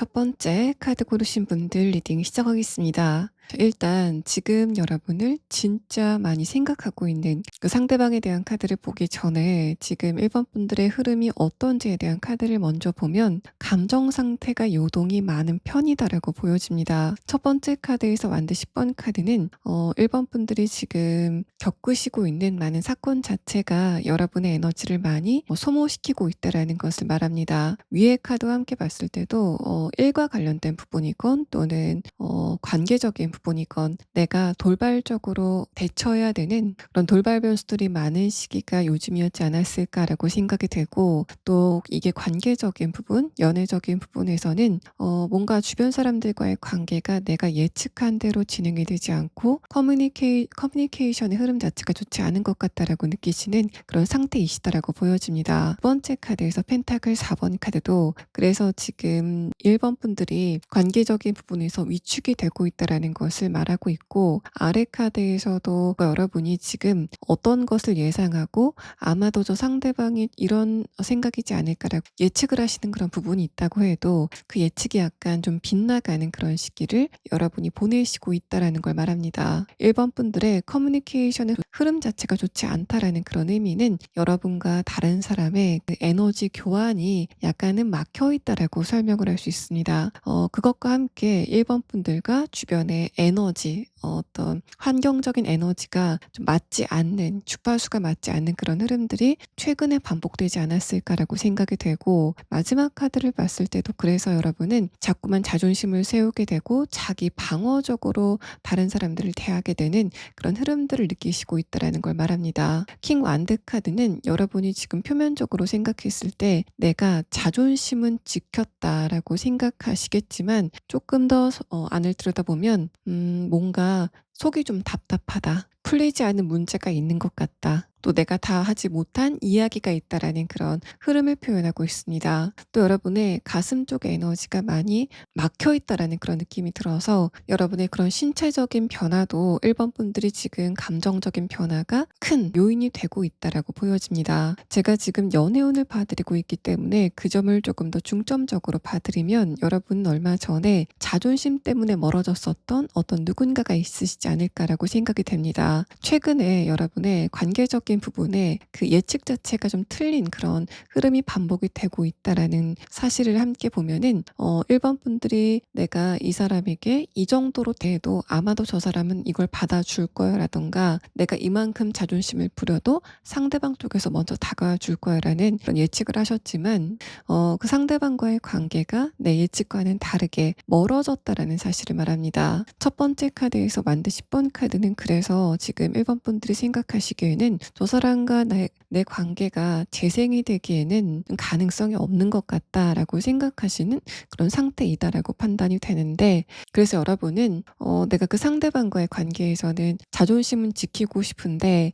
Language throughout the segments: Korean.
첫 번째 카드 고르신 분들 리딩 시작하겠습니다. 일단 지금 여러분을 진짜 많이 생각하고 있는 그 상대방에 대한 카드를 보기 전에 지금 1번 분들의 흐름이 어떤지에 대한 카드를 먼저 보면 감정 상태가 요동이 많은 편이다라고 보여집니다. 첫 번째 카드에서 만든 10번 카드는 1번 분들이 지금 겪으시고 있는 많은 사건 자체가 여러분의 에너지를 많이 소모시키고 있다라는 것을 말합니다. 위의 카드와 함께 봤을 때도 일과 관련된 부분이건 또는 관계적인 부분이건 내가 돌발적으로 대처해야 되는 그런 돌발 변수들이 많은 시기가 요즘이었지 않았을까라고 생각이 되고, 또 이게 관계적인 부분, 연애적인 부분에서는 뭔가 주변 사람들과의 관계가 내가 예측한 대로 진행이 되지 않고 커뮤니케이션의 흐름 자체가 좋지 않은 것 같다라고 느끼시는 그런 상태이시다라고 보여집니다. 두 번째 카드에서 펜타클 4번 카드도 그래서 지금 1번 분들이 관계적인 부분에서 위축이 되고 있다라는 것을 말하고 있고, 아래 카드에서도 여러분이 지금 어떤 것을 예상하고 아마도 저 상대방이 이런 생각이지 않을까라고 예측을 하시는 그런 부분이 있다고 해도 그 예측이 약간 좀 빗나가는 그런 시기를 여러분이 보내시고 있다라는 걸 말합니다. 1번 분들의 커뮤니케이션의 흐름 자체가 좋지 않다라는 그런 의미는 여러분과 다른 사람의 그 에너지 교환이 약간은 막혀 있다라고 설명을 할 수 있습니다. 그것과 함께 1번 분들과 주변의 에너지, 어떤 환경적인 에너지가 좀 맞지 않는, 주파수가 맞지 않는 그런 흐름들이 최근에 반복되지 않았을까라고 생각이 되고, 마지막 카드를 봤을 때도 그래서 여러분은 자꾸만 자존심을 세우게 되고 자기 방어적으로 다른 사람들을 대하게 되는 그런 흐름들을 느끼시고 있다라는 걸 말합니다. 킹 완드 카드는 여러분이 지금 표면적으로 생각했을 때 내가 자존심은 지켰다라고 생각하시겠지만 조금 더 안을 들여다보면 뭔가 속이 좀 답답하다, 풀리지 않은 문제가 있는 것 같다, 또 내가 다 하지 못한 이야기가 있다라는 그런 흐름을 표현하고 있습니다. 또 여러분의 가슴 쪽 에너지가 많이 막혀 있다라는 그런 느낌이 들어서 여러분의 그런 신체적인 변화도 1번 분들이 지금 감정적인 변화가 큰 요인이 되고 있다라고 보여집니다. 제가 지금 연애운을 봐드리고 있기 때문에 그 점을 조금 더 중점적으로 봐드리면, 여러분은 얼마 전에 자존심 때문에 멀어졌었던 어떤 누군가가 있으시지 않을까라고 생각이 됩니다. 최근에 여러분의 관계적인 부분에 그 예측 자체가 좀 틀린 그런 흐름이 반복이 되고 있다라는 사실을 함께 보면은 1번 분들이 내가 이 사람에게 이 정도로 대해도 아마도 저 사람은 이걸 받아줄 거야 라던가, 내가 이만큼 자존심을 부려도 상대방 쪽에서 먼저 다가와 줄 거야 라는 그런 예측을 하셨지만 그 상대방과의 관계가 내 예측과는 다르게 멀어졌다라는 사실을 말합니다. 첫 번째 카드에서 만든 10번 카드는 그래서 지금 1번 분들이 생각하시기에는 저 사람과 내 관계가 재생이 되기에는 가능성이 없는 것 같다라고 생각하시는 그런 상태이다라고 판단이 되는데, 그래서 여러분은 내가 그 상대방과의 관계에서는 자존심은 지키고 싶은데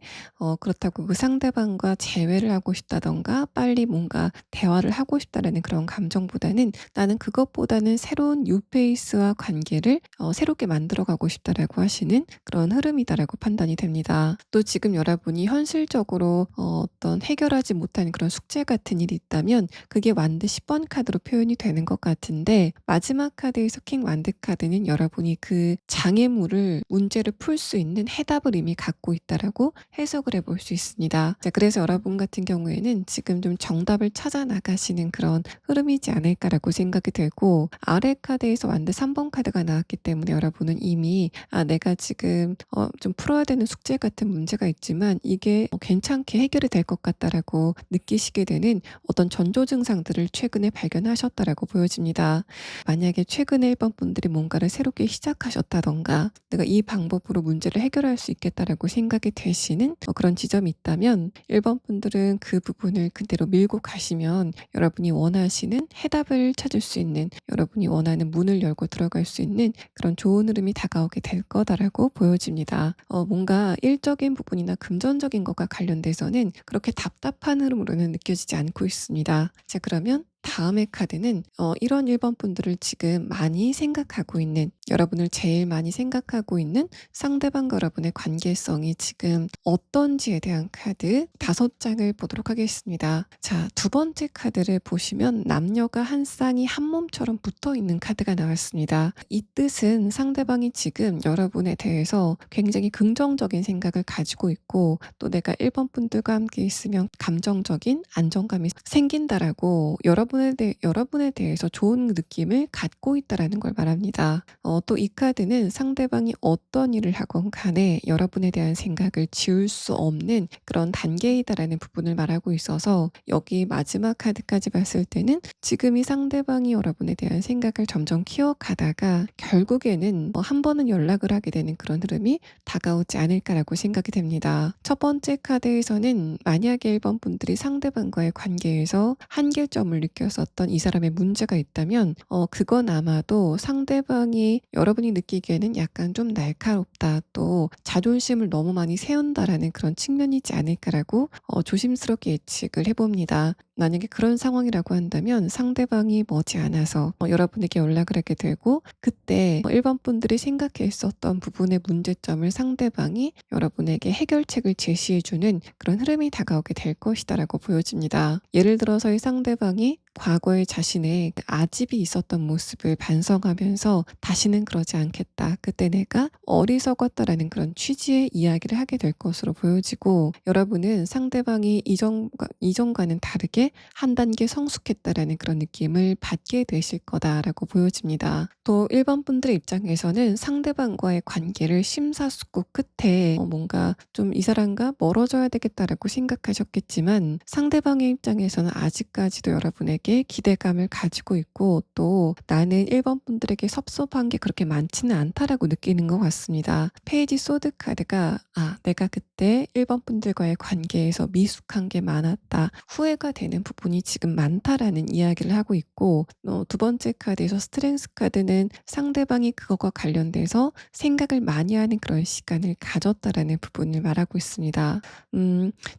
그렇다고 그 상대방과 재회를 하고 싶다던가 빨리 뭔가 대화를 하고 싶다라는 그런 감정보다는 나는 그것보다는 새로운 뉴페이스와 관계를 새롭게 만들어가고 싶다라고 하시는 그런 흐름이다라고 판단이 됩니다. 또 지금 여러분이 현실적으로 어떤 해결하지 못한 그런 숙제 같은 일이 있다면 그게 완드 10번 카드로 표현이 되는 것 같은데, 마지막 카드에서 킹 완드 카드는 여러분이 그 장애물을 문제를 풀 수 있는 해답을 이미 갖고 있다라고 해석을 해볼 수 있습니다. 자, 그래서 여러분 같은 경우에는 지금 좀 정답을 찾아 나가시는 그런 흐름이지 않을까라고 생각이 되고, 아래 카드에서 완드 3번 카드가 나왔기 때문에 여러분은 이미 내가 지금 좀 풀어야 되는 숙제 같은 문제가 있지만 이게 괜찮게 해결이 될 것 같다라고 느끼시게 되는 어떤 전조 증상들을 최근에 발견하셨다라고 보여집니다. 만약에 최근에 1번 분들이 뭔가를 새롭게 시작하셨다던가 내가 이 방법으로 문제를 해결할 수 있겠다라고 생각이 되시는 그런 지점이 있다면 1번 분들은 그 부분을 그대로 밀고 가시면 여러분이 원하시는 해답을 찾을 수 있는, 여러분이 원하는 문을 열고 들어갈 수 있는 그런 좋은 흐름이 다가오게 될 거다라고 보여집니다. 뭔가 일적인 부분이나 금전적인 것과 관련돼서는 그렇게 답답한 흐름으로는 느껴지지 않고 있습니다. 자, 그러면 다음의 카드는 이런 1번 분들을 지금 많이 생각하고 있는, 여러분을 제일 많이 생각하고 있는 상대방과 여러분의 관계성이 지금 어떤지에 대한 카드 5장을 보도록 하겠습니다. 자, 두 번째 카드를 보시면 남녀가 한 쌍이 한 몸처럼 붙어 있는 카드가 나왔습니다. 이 뜻은 상대방이 지금 여러분에 대해서 굉장히 긍정적인 생각을 가지고 있고, 또 내가 1번 분들과 함께 있으면 감정적인 안정감이 생긴다라고 여러분에 대해서 좋은 느낌을 갖고 있다라는 걸 말합니다. 또 이 카드는 상대방이 어떤 일을 하건 간에 여러분에 대한 생각을 지울 수 없는 그런 단계이다라는 부분을 말하고 있어서, 여기 마지막 카드까지 봤을 때는 지금 이 상대방이 여러분에 대한 생각을 점점 키워가다가 결국에는 한 번은 연락을 하게 되는 그런 흐름이 다가오지 않을까라고 생각이 됩니다. 첫 번째 카드에서는 만약에 1번 분들이 상대방과의 관계에서 한계점을 느꼈었던 이 사람의 문제가 있다면 그건 아마도 상대방이 여러분이 느끼기에는 약간 좀 날카롭다, 또 자존심을 너무 많이 세운다라는 그런 측면이지 않을까라고 조심스럽게 예측을 해봅니다. 만약에 그런 상황이라고 한다면 상대방이 머지않아서 여러분에게 연락을 하게 되고, 그때 1번 분들이 생각했었던 부분의 문제점을 상대방이 여러분에게 해결책을 제시해주는 그런 흐름이 다가오게 될 것이다라고 보여집니다. 예를 들어서 이 상대방이 과거에 자신의 아집이 있었던 모습을 반성하면서 다시는 그러지 않겠다, 그때 내가 어리석었다라는 그런 취지의 이야기를 하게 될 것으로 보여지고, 여러분은 상대방이 이전과는 다르게 한 단계 성숙했다라는 그런 느낌을 받게 되실 거다라고 보여집니다. 또 1번 분들의 입장에서는 상대방과의 관계를 심사숙고 끝에 뭔가 좀 이 사람과 멀어져야 되겠다라고 생각하셨겠지만, 상대방의 입장에서는 아직까지도 여러분에게 기대감을 가지고 있고, 또 나는 1번 분들에게 섭섭한 게 그렇게 많지는 않다라고 느끼는 것 같습니다. 페이지 소드 카드가 내가 그때 1번 분들과의 관계에서 미숙한 게 많았다, 후회가 되는 부분이 지금 많다라는 이야기를 하고 있고, 두 번째 카드에서 스트렝스 카드는 상대방이 그것과 관련돼서 생각을 많이 하는 그런 시간을 가졌다라는 부분을 말하고 있습니다.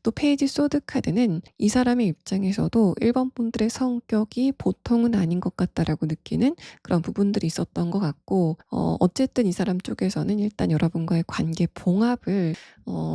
또 페이지 소드 카드는 이 사람의 입장에서도 1번 분들의 성격이 보통은 아닌 것 같다라고 느끼는 그런 부분들이 있었던 것 같고, 어쨌든 이 사람 쪽에서는 일단 여러분과의 관계 봉합을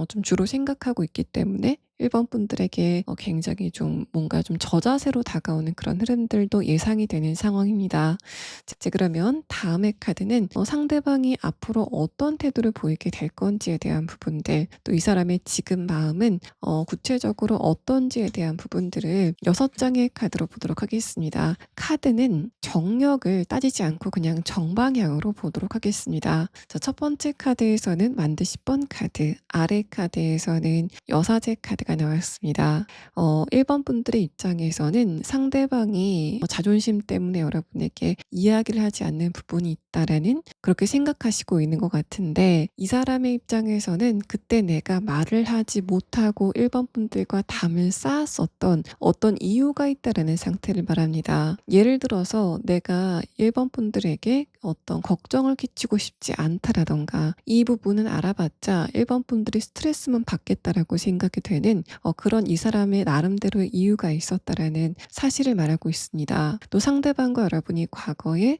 좀 주로 생각하고 있기 때문에 1번 분들에게 굉장히 좀 뭔가 좀 저자세로 다가오는 그런 흐름들도 예상이 되는 상황입니다. 자, 그러면 다음의 카드는 상대방이 앞으로 어떤 태도를 보이게 될 건지에 대한 부분들, 또 이 사람의 지금 마음은 구체적으로 어떤지에 대한 부분들을 6장의 카드로 보도록 하겠습니다. 카드는 정력을 따지지 않고 그냥 정방향으로 보도록 하겠습니다. 자, 첫 번째 카드에서는 만드 10번 카드, 아래 카드에서는 여사제 카드가 나왔습니다. 1번 분들의 입장에서는 상대방이 자존심 때문에 여러분에게 이야기를 하지 않는 부분이 있다라는, 그렇게 생각하시고 있는 것 같은데, 이 사람의 입장에서는 그때 내가 말을 하지 못하고 1번 분들과 담을 쌓았었던 어떤 이유가 있다라는 상태를 말합니다. 예를 들어서 내가 1번 분들에게 어떤 걱정을 끼치고 싶지 않다라던가, 이 부분은 알아봤자 1번 분들이 스트레스만 받겠다라고 생각이 되는 그런 이 사람의 나름대로의 이유가 있었다라는 사실을 말하고 있습니다. 또 상대방과 여러분이 과거에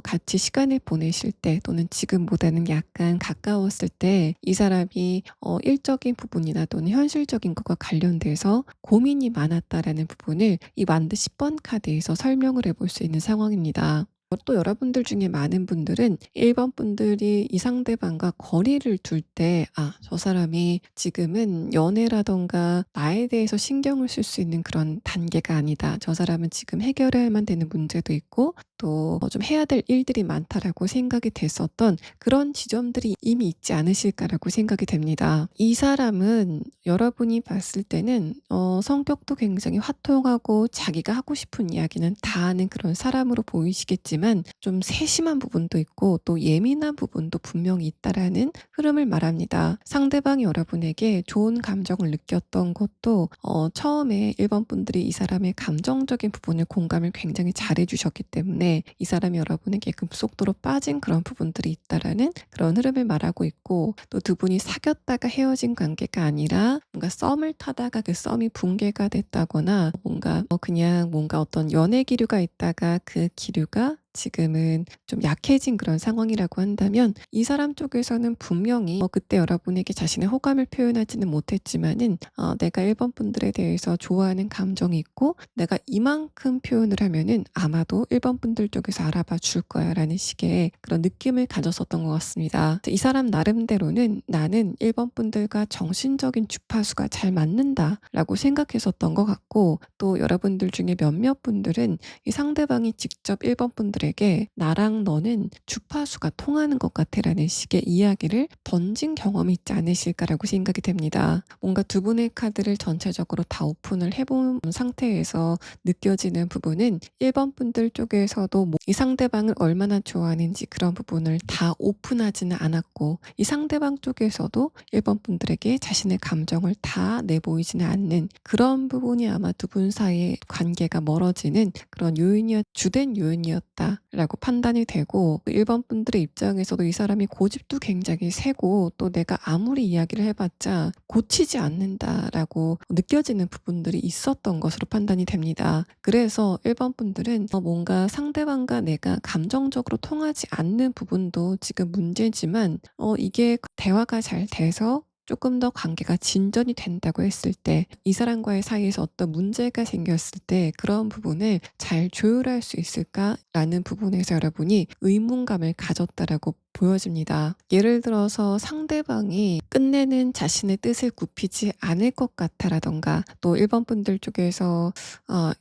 같이 시간을 보내실 때, 또는 지금보다는 약간 가까웠을 때 이 사람이 일적인 부분이나 또는 현실적인 것과 관련돼서 고민이 많았다라는 부분을 이 만드 10번 카드에서 설명을 해볼 수 있는 상황입니다. 또 여러분들 중에 많은 분들은 1번 분들이 이 상대방과 거리를 둘 때 저 사람이 지금은 연애라던가 나에 대해서 신경을 쓸 수 있는 그런 단계가 아니다, 저 사람은 지금 해결해야만 되는 문제도 있고 또 좀 해야 될 일들이 많다라고 생각이 됐었던 그런 지점들이 이미 있지 않으실까라고 생각이 됩니다. 이 사람은 여러분이 봤을 때는 성격도 굉장히 화통하고 자기가 하고 싶은 이야기는 다 하는 그런 사람으로 보이시겠지만, 좀 세심한 부분도 있고 또 예민한 부분도 분명히 있다라는 흐름을 말합니다. 상대방이 여러분에게 좋은 감정을 느꼈던 것도 처음에 1번 분들이 이 사람의 감정적인 부분을 공감을 굉장히 잘해 주셨기 때문에 때문에 이 사람이 여러분에게 급속도로 빠진 그런 부분들이 있다라는 그런 흐름을 말하고 있고, 또 두 분이 사귀었다가 헤어진 관계가 아니라 뭔가 썸을 타다가 그 썸이 붕괴가 됐다거나, 뭔가 그냥 뭔가 어떤 연애 기류가 있다가 그 기류가 지금은 좀 약해진 그런 상황이라고 한다면, 이 사람 쪽에서는 분명히 그때 여러분에게 자신의 호감을 표현하지는 못했지만은 내가 1번 분들에 대해서 좋아하는 감정이 있고, 내가 이만큼 표현을 하면은 아마도 1번 분들 쪽에서 알아봐 줄 거야라는 식의 그런 느낌을 가졌었던 것 같습니다. 이 사람 나름대로는 '나는 1번 분들과 정신적인 주파수가 잘 맞는다.'라고 생각했었던 것 같고, 또 여러분들 중에 몇몇 분들은 이 상대방이 직접 1번 분들에게 "나랑 너는 주파수가 통하는 것 같아."라는 식의 이야기를 던진 경험이 있지 않으실까라고 생각이 됩니다. 뭔가 두 분의 카드를 전체적으로 다 오픈을 해본 상태에서 느껴지는 부분은, 1번 분들 쪽에서도 이 상대방을 얼마나 좋아하는지 그런 부분을 다 오픈하지는 않았고, 이 상대방 쪽에서도 1번 분들에게 자신의 감정을 다 내보이지는 않는 그런 부분이 아마 두 분 사이의 관계가 멀어지는 그런 주된 요인이었다라고 판단이 되고, 1번 분들의 입장에서도 이 사람이 고집도 굉장히 세고, 또 내가 아무리 이야기를 해봤자 고치지 않는다라고 느껴지는 부분들이 있었던 것으로 판단이 됩니다. 그래서 1번 분들은 뭔가 상대방과 내가 감정적으로 통하지 않는 부분도 지금 문제지만, 이게 대화가 잘 돼서 조금 더 관계가 진전이 된다고 했을 때, 이 사람과의 사이에서 어떤 문제가 생겼을 때 그런 부분을 잘 조율할 수 있을까라는 부분에서 여러분이 의문감을 가졌다라고 보여집니다. 예를 들어서 상대방이 끝내는 자신의 뜻을 굽히지 않을 것 같아라던가, 또 1번 분들 쪽에서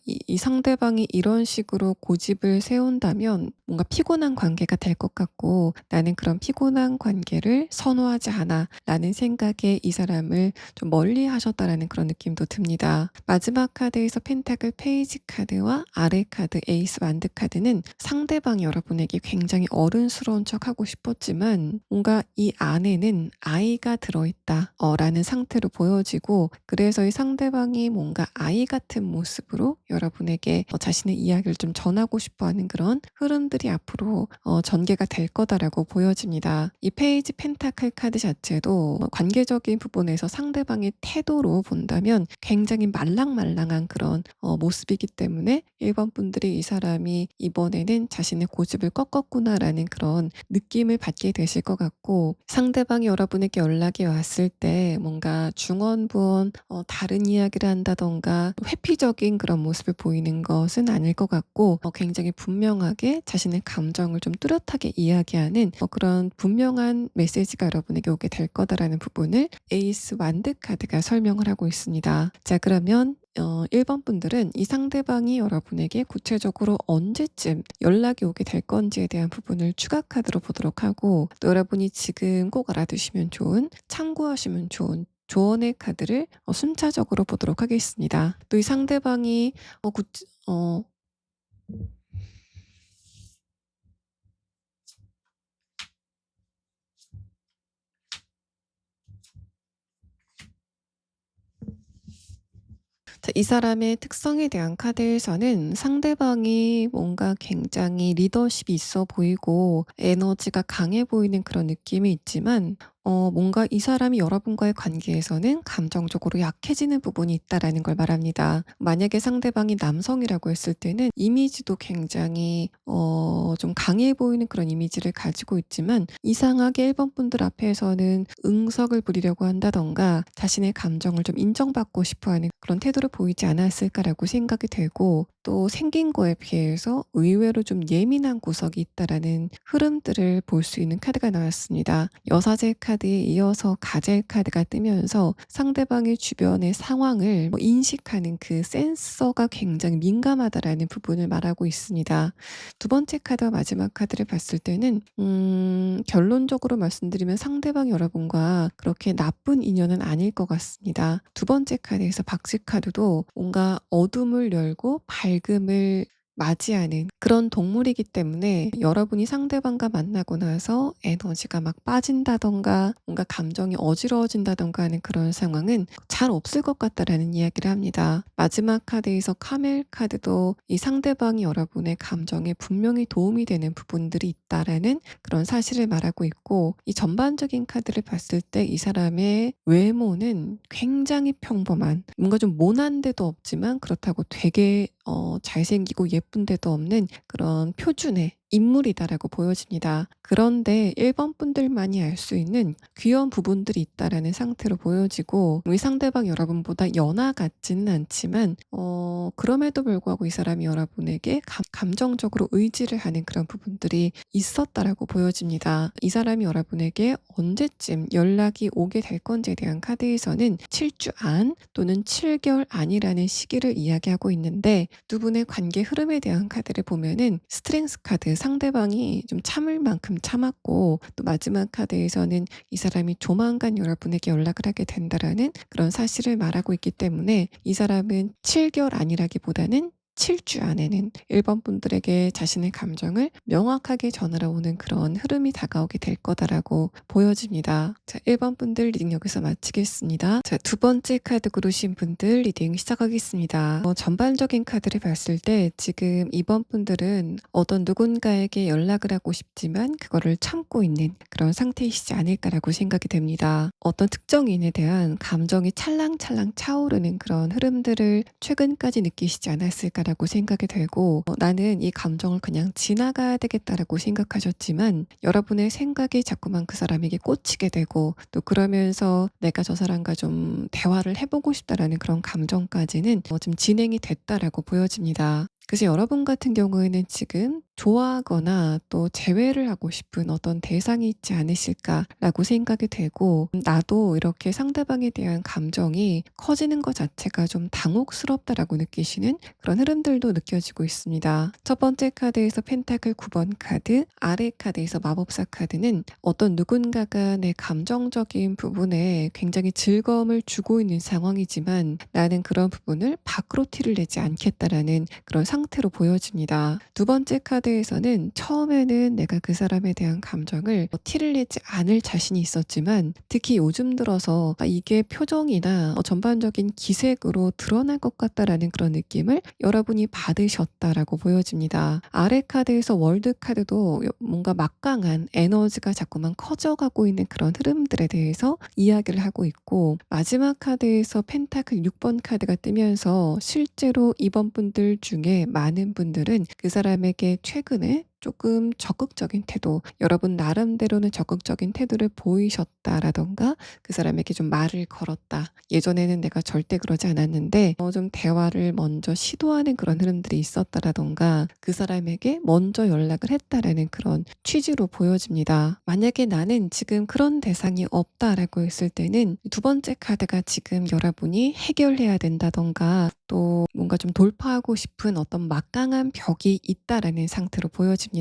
이 상대방이 이런 식으로 고집을 세운다면 뭔가 피곤한 관계가 될 것 같고, 나는 그런 피곤한 관계를 선호하지 않아 라는 생각에 이 사람을 좀 멀리 하셨다라는 그런 느낌도 듭니다. 마지막 카드에서 펜타클 페이지 카드와 아래 카드 에이스 완드 카드는, 상대방이 여러분에게 굉장히 어른스러운 척 하고 싶었지만 뭔가 이 안에는 아이가 들어있다 라는 상태로 보여지고, 그래서 이 상대방이 뭔가 아이 같은 모습으로 여러분에게 자신의 이야기를 좀 전하고 싶어하는 그런 흐름들이 앞으로 전개가 될 거다라고 보여집니다. 이 페이지 펜타클 카드 자체도 관계적인 부분에서 상대방의 태도로 본다면 굉장히 말랑말랑한 그런 모습이기 때문에, 1번 분들이 이 사람이 이번에는 자신의 고집을 꺾었구나라는 그런 느낌을 받게 되실 것 같고, 상대방이 여러분에게 연락이 왔을 때 뭔가 중언부언 다른 이야기를 한다던가 회피적인 그런 모습을 보이는 것은 아닐 것 같고, 굉장히 분명하게 자신의 감정을 좀 뚜렷하게 이야기하는 그런 분명한 메시지가 여러분에게 오게 될 거다라는 부분을 에이스 완드 카드가 설명을 하고 있습니다. 자, 그러면 1번 분들은 이 상대방이 여러분에게 구체적으로 언제쯤 연락이 오게 될 건지에 대한 부분을 추가 카드로 보도록 하고, 또 여러분이 지금 꼭 알아두시면 좋은, 참고하시면 좋은 조언의 카드를 순차적으로 보도록 하겠습니다. 또 이 상대방이 어, 구, 어, 자, 이 사람의 특성에 대한 카드에서는 상대방이 뭔가 굉장히 리더십이 있어 보이고 에너지가 강해 보이는 그런 느낌이 있지만, 뭔가 이 사람이 여러분과의 관계에서는 감정적으로 약해지는 부분이 있다라는 걸 말합니다. 만약에 상대방이 남성이라고 했을 때는 이미지도 굉장히 좀 강해 보이는 그런 이미지를 가지고 있지만, 이상하게 1번 분들 앞에서는 응석을 부리려고 한다던가 자신의 감정을 좀 인정받고 싶어하는 그런 태도를 보이지 않았을까라고 생각이 되고, 또 생긴 거에 비해서 의외로 좀 예민한 구석이 있다라는 흐름들을 볼 수 있는 카드가 나왔습니다. 여사제 카드에 이어서 가젤 카드가 뜨면서 상대방의 주변의 상황을 인식하는 그 센서가 굉장히 민감하다라는 부분을 말하고 있습니다. 두 번째 카드와 마지막 카드를 봤을 때는 결론적으로 말씀드리면 상대방 여러분과 그렇게 나쁜 인연은 아닐 것 같습니다. 두 번째 카드에서 박쥐 카드도 뭔가 어둠을 열고 밝음을 맞이하는 그런 동물이기 때문에 여러분이 상대방과 만나고 나서 에너지가 막 빠진다던가 뭔가 감정이 어지러워진다던가 하는 그런 상황은 잘 없을 것 같다라는 이야기를 합니다. 마지막 카드에서 카멜 카드도 이 상대방이 여러분의 감정에 분명히 도움이 되는 부분들이 있다라는 그런 사실을 말하고 있고, 이 전반적인 카드를 봤을 때 이 사람의 외모는 굉장히 평범한, 뭔가 좀 모난 데도 없지만 그렇다고 되게 잘생기고 예쁜 데도 없는 그런 표준의 인물이다라고 보여집니다. 그런데 1번 분들만이 알 수 있는 귀여운 부분들이 있다라는 상태로 보여지고, 우리 상대방 여러분보다 연하 같지는 않지만 그럼에도 불구하고 이 사람이 여러분에게 감정적으로 의지를 하는 그런 부분들이 있었다라고 보여집니다. 이 사람이 여러분에게 언제쯤 연락이 오게 될 건지에 대한 카드에서는 7주 안 또는 7개월 안이라는 시기를 이야기하고 있는데, 두 분의 관계 흐름에 대한 카드를 보면은 스트렝스 카드, 상대방이 좀 참을 만큼 참았고, 또 마지막 카드에서는 이 사람이 조만간 여러분에게 연락을 하게 된다라는 그런 사실을 말하고 있기 때문에, 이 사람은 7개월 아니라기보다는 7주 안에는 1번 분들에게 자신의 감정을 명확하게 전하러 오는 그런 흐름이 다가오게 될 거다라고 보여집니다. 자, 1번 분들 리딩 여기서 마치겠습니다. 자, 두 번째 카드 고르신 분들 리딩 시작하겠습니다. 전반적인 카드를 봤을 때 지금 2번 분들은 어떤 누군가에게 연락을 하고 싶지만 그거를 참고 있는 그런 상태이시지 않을까라고 생각이 됩니다. 어떤 특정인에 대한 감정이 찰랑찰랑 차오르는 그런 흐름들을 최근까지 느끼시지 않았을까라고 생각이 되고, 나는 이 감정을 그냥 지나가야 되겠다라고 생각하셨지만 여러분의 생각이 자꾸만 그 사람에게 꽂히게 되고, 또 그러면서 내가 저 사람과 좀 대화를 해보고 싶다라는 그런 감정까지는 좀 진행이 됐다라고 보여집니다. 그래서 여러분 같은 경우에는 지금 좋아하거나 또 재회를 하고 싶은 어떤 대상이 있지 않으실까라고 생각이 되고, 나도 이렇게 상대방에 대한 감정이 커지는 것 자체가 좀 당혹스럽다라고 느끼시는 그런 흐름들도 느껴지고 있습니다. 첫 번째 카드에서 펜타클 9번 카드, 아래 카드에서 마법사 카드는 어떤 누군가가 내 감정적인 부분에 굉장히 즐거움을 주고 있는 상황이지만 나는 그런 부분을 밖으로 티를 내지 않겠다라는 그런 상태로 보여집니다. 두 번째 카드에서는 처음에는 내가 그 사람에 대한 감정을 티를 내지 않을 자신이 있었지만, 특히 요즘 들어서 이게 표정이나 전반적인 기색으로 드러날 것 같다라는 그런 느낌을 여러분이 받으셨다라고 보여집니다. 아래 카드에서 월드 카드도 뭔가 막강한 에너지가 자꾸만 커져가고 있는 그런 흐름들에 대해서 이야기를 하고 있고, 마지막 카드에서 펜타클 6번 카드가 뜨면서 실제로 이번 분들 중에 많은 분들은 그 사람에게 최근에 조금 적극적인 태도, 여러분 나름대로는 적극적인 태도를 보이셨다라던가 그 사람에게 좀 말을 걸었다. 예전에는 내가 절대 그러지 않았는데 좀 대화를 먼저 시도하는 그런 흐름들이 있었다라던가 그 사람에게 먼저 연락을 했다라는 그런 취지로 보여집니다. 만약에 나는 지금 그런 대상이 없다라고 했을 때는 두 번째 카드가 지금 여러분이 해결해야 된다던가 또 뭔가 좀 돌파하고 싶은 어떤 막강한 벽이 있다라는 상태로 보여집니다.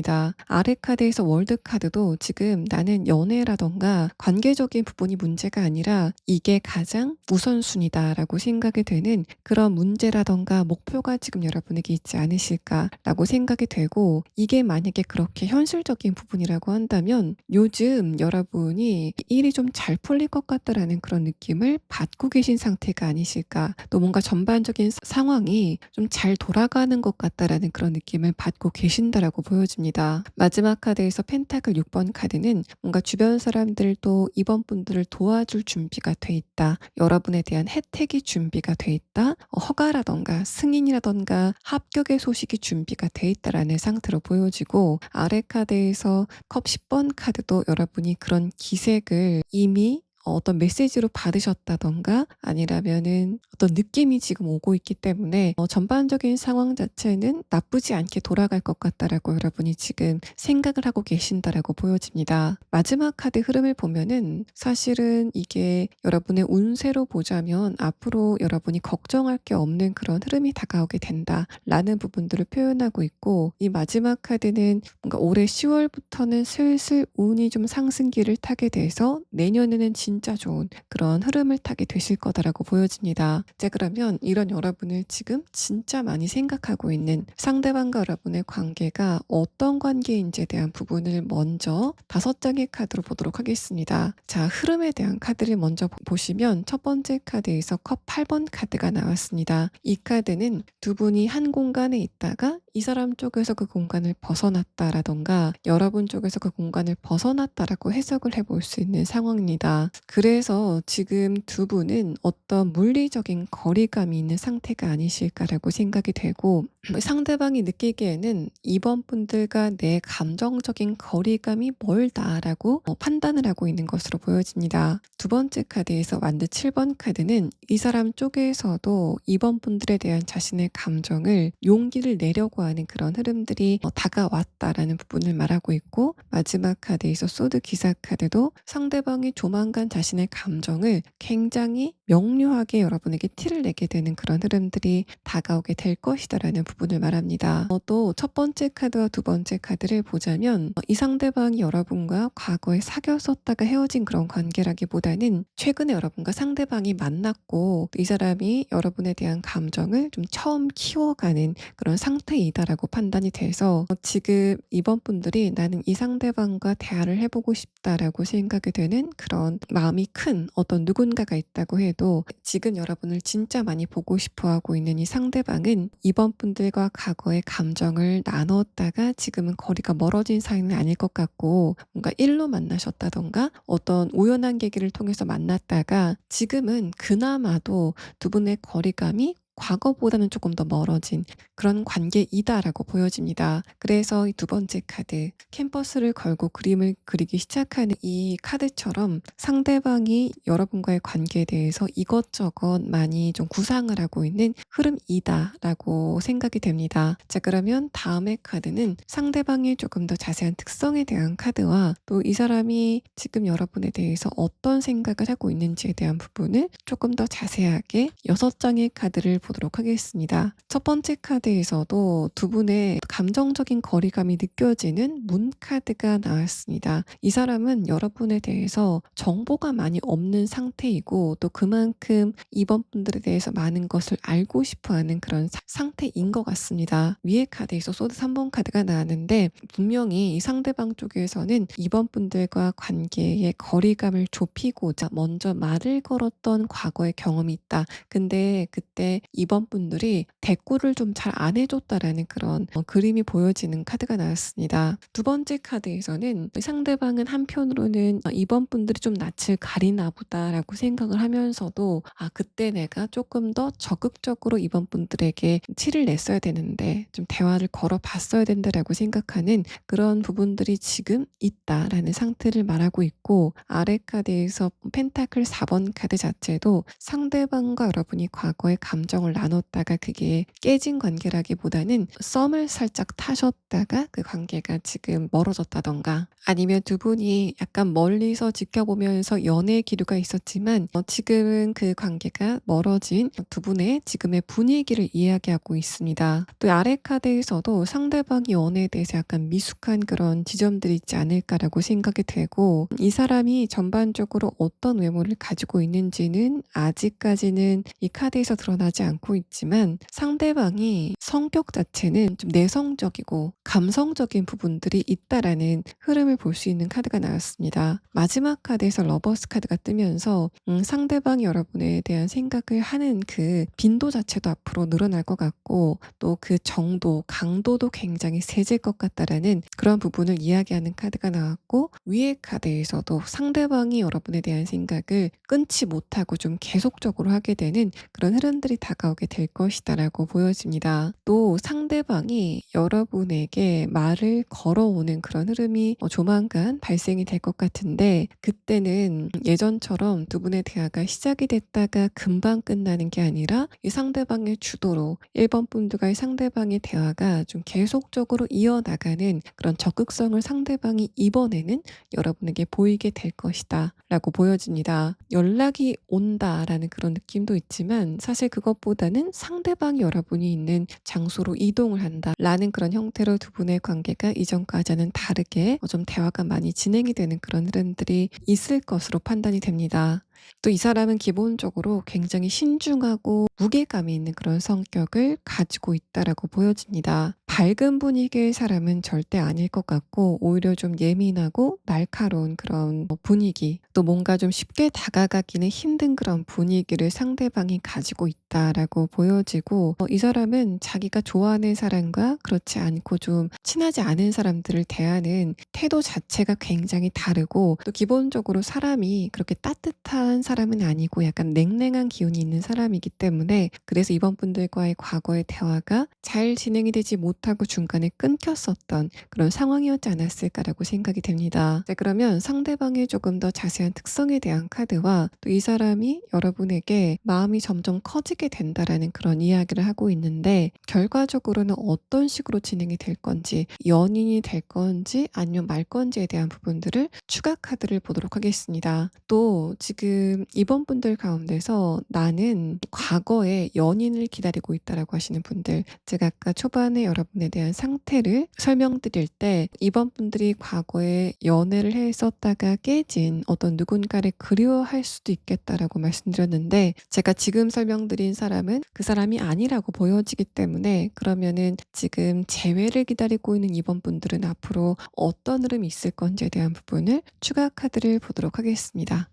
아래 카드에서 월드 카드도 지금 나는 연애라던가 관계적인 부분이 문제가 아니라 이게 가장 우선순위다라고 생각이 되는 그런 문제라던가 목표가 지금 여러분에게 있지 않으실까라고 생각이 되고, 이게 만약에 그렇게 현실적인 부분이라고 한다면 요즘 여러분이 일이 좀 잘 풀릴 것 같다라는 그런 느낌을 받고 계신 상태가 아니실까, 또 뭔가 전반적인 상황이 좀 잘 돌아가는 것 같다라는 그런 느낌을 받고 계신다라고 보여집니다. 마지막 카드에서 펜타클 6번 카드는 뭔가 주변 사람들도 이번 분들을 도와줄 준비가 돼 있다, 여러분에 대한 혜택이 준비가 돼 있다, 허가라던가 승인이라던가 합격의 소식이 준비가 돼 있다라는 상태로 보여지고, 아래 카드에서 컵 10번 카드도 여러분이 그런 기색을 이미 어떤 메시지로 받으셨다던가 아니라면은 어떤 느낌이 지금 오고 있기 때문에 전반적인 상황 자체는 나쁘지 않게 돌아갈 것 같다라고 여러분이 지금 생각을 하고 계신다라고 보여집니다. 마지막 카드 흐름을 보면은 사실은 이게 여러분의 운세로 보자면 앞으로 여러분이 걱정할 게 없는 그런 흐름이 다가오게 된다라는 부분들을 표현하고 있고, 이 마지막 카드는 뭔가 올해 10월부터는 슬슬 운이 좀 상승기를 타게 돼서 내년에는 진짜 좋은 그런 흐름을 타게 되실 거다라고 보여집니다. 자, 그러면 이런 여러분을 지금 진짜 많이 생각하고 있는 상대방과 여러분의 관계가 어떤 관계인지에 대한 부분을 먼저 5장의 카드로 보도록 하겠습니다. 자, 흐름에 대한 카드를 먼저 보시면 첫 번째 카드에서 컵 8번 카드가 나왔습니다. 이 카드는 두 분이 한 공간에 있다가 이 사람 쪽에서 그 공간을 벗어났다라던가 여러분 쪽에서 그 공간을 벗어났다라고 해석을 해볼 수 있는 상황입니다. 그래서 지금 두 분은 어떤 물리적인 거리감이 있는 상태가 아니실까라고 생각이 되고, 상대방이 느끼기에는 이번 분들과 내 감정적인 거리감이 멀다라고 판단을 하고 있는 것으로 보여집니다. 두 번째 카드에서 완드 7번 카드는 이 사람 쪽에서도 이번 분들에 대한 자신의 감정을 용기를 내려고 하는 그런 흐름들이 다가왔다라는 부분을 말하고 있고, 마지막 카드에서 소드 기사 카드도 상대방이 조만간 자신의 감정을 굉장히 명료하게 여러분에게 티를 내게 되는 그런 흐름들이 다가오게 될 것이다라는 부분을 말합니다. 또 첫 번째 카드와 두 번째 카드를 보자면 이 상대방이 여러분과 과거에 사귀었었다가 헤어진 그런 관계라기보다는 최근에 여러분과 상대방이 만났고 이 사람이 여러분에 대한 감정을 좀 처음 키워가는 그런 상태이다라고 판단이 돼서 지금 이번 분들이 나는 이 상대방과 대화를 해보고 싶다라고 생각이 되는 그런 마음이 큰 어떤 누군가가 있다고 해도 지금 여러분을 진짜 많이 보고 싶어하고 있는 이 상대방은 이번 분들과 과거의 감정을 나눴다가 지금은 거리가 멀어진 사이는 아닐 것 같고, 뭔가 일로 만나셨다던가 어떤 우연한 계기를 통해서 만났다가 지금은 그나마도 두 분의 거리감이 과거보다는 조금 더 멀어진 그런 관계이다라고 보여집니다. 그래서 이 두 번째 카드, 캔버스를 걸고 그림을 그리기 시작하는 이 카드처럼 상대방이 여러분과의 관계에 대해서 이것저것 많이 좀 구상을 하고 있는 흐름이다라고 생각이 됩니다. 자, 그러면 다음의 카드는 상대방의 조금 더 자세한 특성에 대한 카드와 또 이 사람이 지금 여러분에 대해서 어떤 생각을 하고 있는지에 대한 부분을 조금 더 자세하게 6장의 카드를 보도록 하겠습니다. 첫 번째 카드에서도 두 분의 감정적인 거리감이 느껴지는 문 카드가 나왔습니다. 이 사람은 여러분에 대해서 정보가 많이 없는 상태이고 또 그만큼 이번 분들에 대해서 많은 것을 알고 싶어하는 그런 상태인 것 같습니다. 위에 카드에서 소드 3번 카드가 나왔는데 분명히 이 상대방 쪽에서는 이번 분들과 관계의 거리감을 좁히고자 먼저 말을 걸었던 과거의 경험이 있다. 근데 그때 이번 분들이 대꾸를 좀 잘 안 해줬다라는 그런 그림이 보여지는 카드가 나왔습니다. 두 번째 카드에서는 상대방은 한편으로는 이번 분들이 좀 낯을 가리나 보다라고 생각을 하면서도 그때 내가 조금 더 적극적으로 이번 분들에게 티를 냈어야 되는데 좀 대화를 걸어봤어야 된다라고 생각하는 그런 부분들이 지금 있다라는 상태를 말하고 있고, 아래 카드에서 펜타클 4번 카드 자체도 상대방과 여러분이 과거의 감정을 나눴다가 그게 깨진 관계라기보다는 썸을 살짝 타셨다가 그 관계가 지금 멀어졌다던가 아니면 두 분이 약간 멀리서 지켜보면서 연애 기류가 있었지만 지금은 그 관계가 멀어진 두 분의 지금의 분위기를 이야기하고 있습니다. 또 아래 카드에서도 상대방이 연애에 대해서 약간 미숙한 그런 지점들이 있지 않을까라고 생각이 되고, 이 사람이 전반적으로 어떤 외모를 가지고 있는지는 아직까지는 이 카드에서 드러나지 않고 있지만 상대방이 성격 자체는 좀 내성적이고 감성적인 부분들이 있다라는 흐름을 볼 수 있는 카드가 나왔습니다. 마지막 카드에서 러버스 카드가 뜨면서 상대방이 여러분에 대한 생각을 하는 그 빈도 자체도 앞으로 늘어날 것 같고 또 그 정도, 강도도 굉장히 세질 것 같다라는 그런 부분을 이야기하는 카드가 나왔고, 위의 카드에서도 상대방이 여러분에 대한 생각을 끊지 못하고 좀 계속적으로 하게 되는 그런 흐름들이 다가오게 될 것이다라고 보여집니다. 또 상대방이 여러분에게 말을 걸어오는 그런 흐름이 조만간 발생이 될 것 같은데, 그때는 예전처럼 두 분의 대화가 시작이 됐다가 금방 끝나는 게 아니라 이 상대방의 주도로 1번 분들과의 상대방의 대화가 좀 계속적으로 이어나가는 그런 적극성을 상대방이 이번에는 여러분에게 보이게 될 것이다 라고 보여집니다. 연락이 온다라는 그런 느낌도 있지만 사실 그것보다는 상대방이 여러분이 있는 장소로 이동을 한다라는 그런 형태로 두 분의 관계가 이전까지와는 다르게 좀 대화가 많이 진행이 되는 그런 흐름들이 있을 것으로 판단이 됩니다. 또 이 사람은 기본적으로 굉장히 신중하고 무게감이 있는 그런 성격을 가지고 있다라고 보여집니다. 밝은 분위기의 사람은 절대 아닐 것 같고 오히려 좀 예민하고 날카로운 그런 분위기, 또 뭔가 좀 쉽게 다가가기는 힘든 그런 분위기를 상대방이 가지고 있다라고 보여지고, 이 사람은 자기가 좋아하는 사람과 그렇지 않고 좀 친하지 않은 사람들을 대하는 태도 자체가 굉장히 다르고, 또 기본적으로 사람이 그렇게 따뜻한 사람은 아니고 약간 냉랭한 기운이 있는 사람이기 때문에, 그래서 이번 분들과의 과거의 대화가 잘 진행이 되지 못하고 중간에 끊겼었던 그런 상황이었지 않았을까라고 생각이 됩니다. 자, 그러면 상대방의 조금 더 자세한 특성에 대한 카드와 또 이 사람이 여러분에게 마음이 점점 커지게 된다라는 그런 이야기를 하고 있는데, 결과적으로는 어떤 식으로 진행이 될 건지, 연인이 될 건지 아니면 말 건지에 대한 부분들을 추가 카드를 보도록 하겠습니다. 또 지금 이번 분들 가운데서 나는 과거에 연인을 기다리고 있다라고 하시는 분들, 제가 아까 초반에 여러분에 대한 상태를 설명드릴 때 이번 분들이 과거에 연애를 했었다가 깨진 어떤 누군가를 그리워할 수도 있겠다라고 말씀드렸는데, 제가 지금 설명드린 사람은 그 사람이 아니라고 보여지기 때문에, 그러면은 지금 재회를 기다리고 있는 이번 분들은 앞으로 어떤 흐름이 있을 건지에 대한 부분을 추가 카드를 보도록 하겠습니다.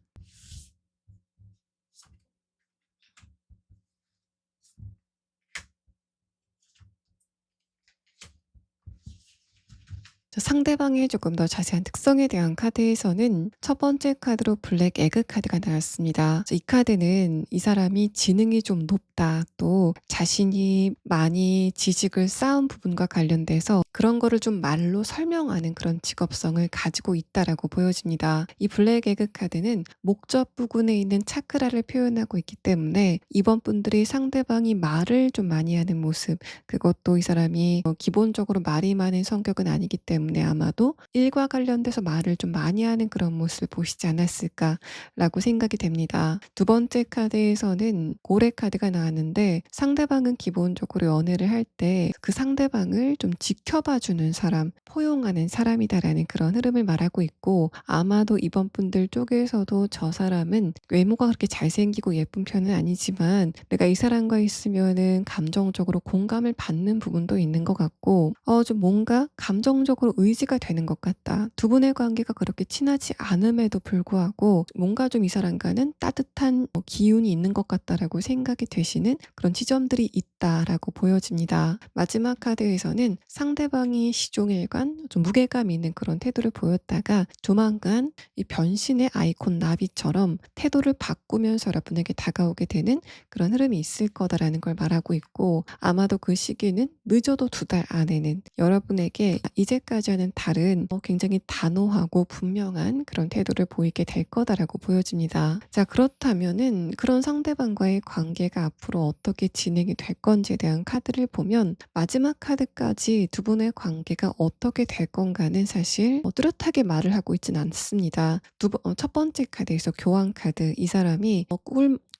상대방의 조금 더 자세한 특성에 대한 카드에서는 첫 번째 카드로 블랙 에그 카드가 나왔습니다. 이 카드는 이 사람이 지능이 좀 높다, 또 자신이 많이 지식을 쌓은 부분과 관련돼서 그런 거를 좀 말로 설명하는 그런 직업성을 가지고 있다라고 보여집니다. 이 블랙 에그 카드는 목적 부근에 있는 차크라를 표현하고 있기 때문에 이번 분들이 상대방이 말을 좀 많이 하는 모습, 그것도 이 사람이 기본적으로 말이 많은 성격은 아니기 때문에 아마도 일과 관련돼서 말을 좀 많이 하는 그런 모습을 보시지 않았을까라고 생각이 됩니다. 두 번째 카드에서는 고래 카드가 나왔는데, 상대방은 기본적으로 연애를 할 때 그 상대방을 좀 지켜봐주는 사람, 포용하는 사람이다라는 그런 흐름을 말하고 있고, 아마도 이번 분들 쪽에서도 저 사람은 외모가 그렇게 잘생기고 예쁜 편은 아니지만 내가 이 사람과 있으면은 감정적으로 공감을 받는 부분도 있는 것 같고, 좀 뭔가 감정적으로 의지가 되는 것 같다. 두 분의 관계가 그렇게 친하지 않음에도 불구하고 뭔가 좀 이 사람과는 따뜻한 기운이 있는 것 같다라고 생각이 되시는 그런 지점들이 있다라고 보여집니다. 마지막 카드에서는 상대방이 시종일관 좀 무게감 있는 그런 태도를 보였다가 조만간 이 변신의 아이콘 나비처럼 태도를 바꾸면서 여러분에게 다가오게 되는 그런 흐름이 있을 거다라는 걸 말하고 있고, 아마도 그 시기는 늦어도 2달 안에는 여러분에게 이제까지와는 다른 굉장히 단호하고 분명한 그런 태도를 보이게 될 거다라고 보여집니다. 자, 그렇다면은 그런 상대방과의 관계가 앞으로 어떻게 진행이 될 건지에 대한 카드를 보면, 마지막 카드까지 두 분의 관계가 어떻게 될 건가는 사실 뚜렷하게 말을 하고 있진 않습니다. 첫 번째 카드에서 교환 카드, 이 사람이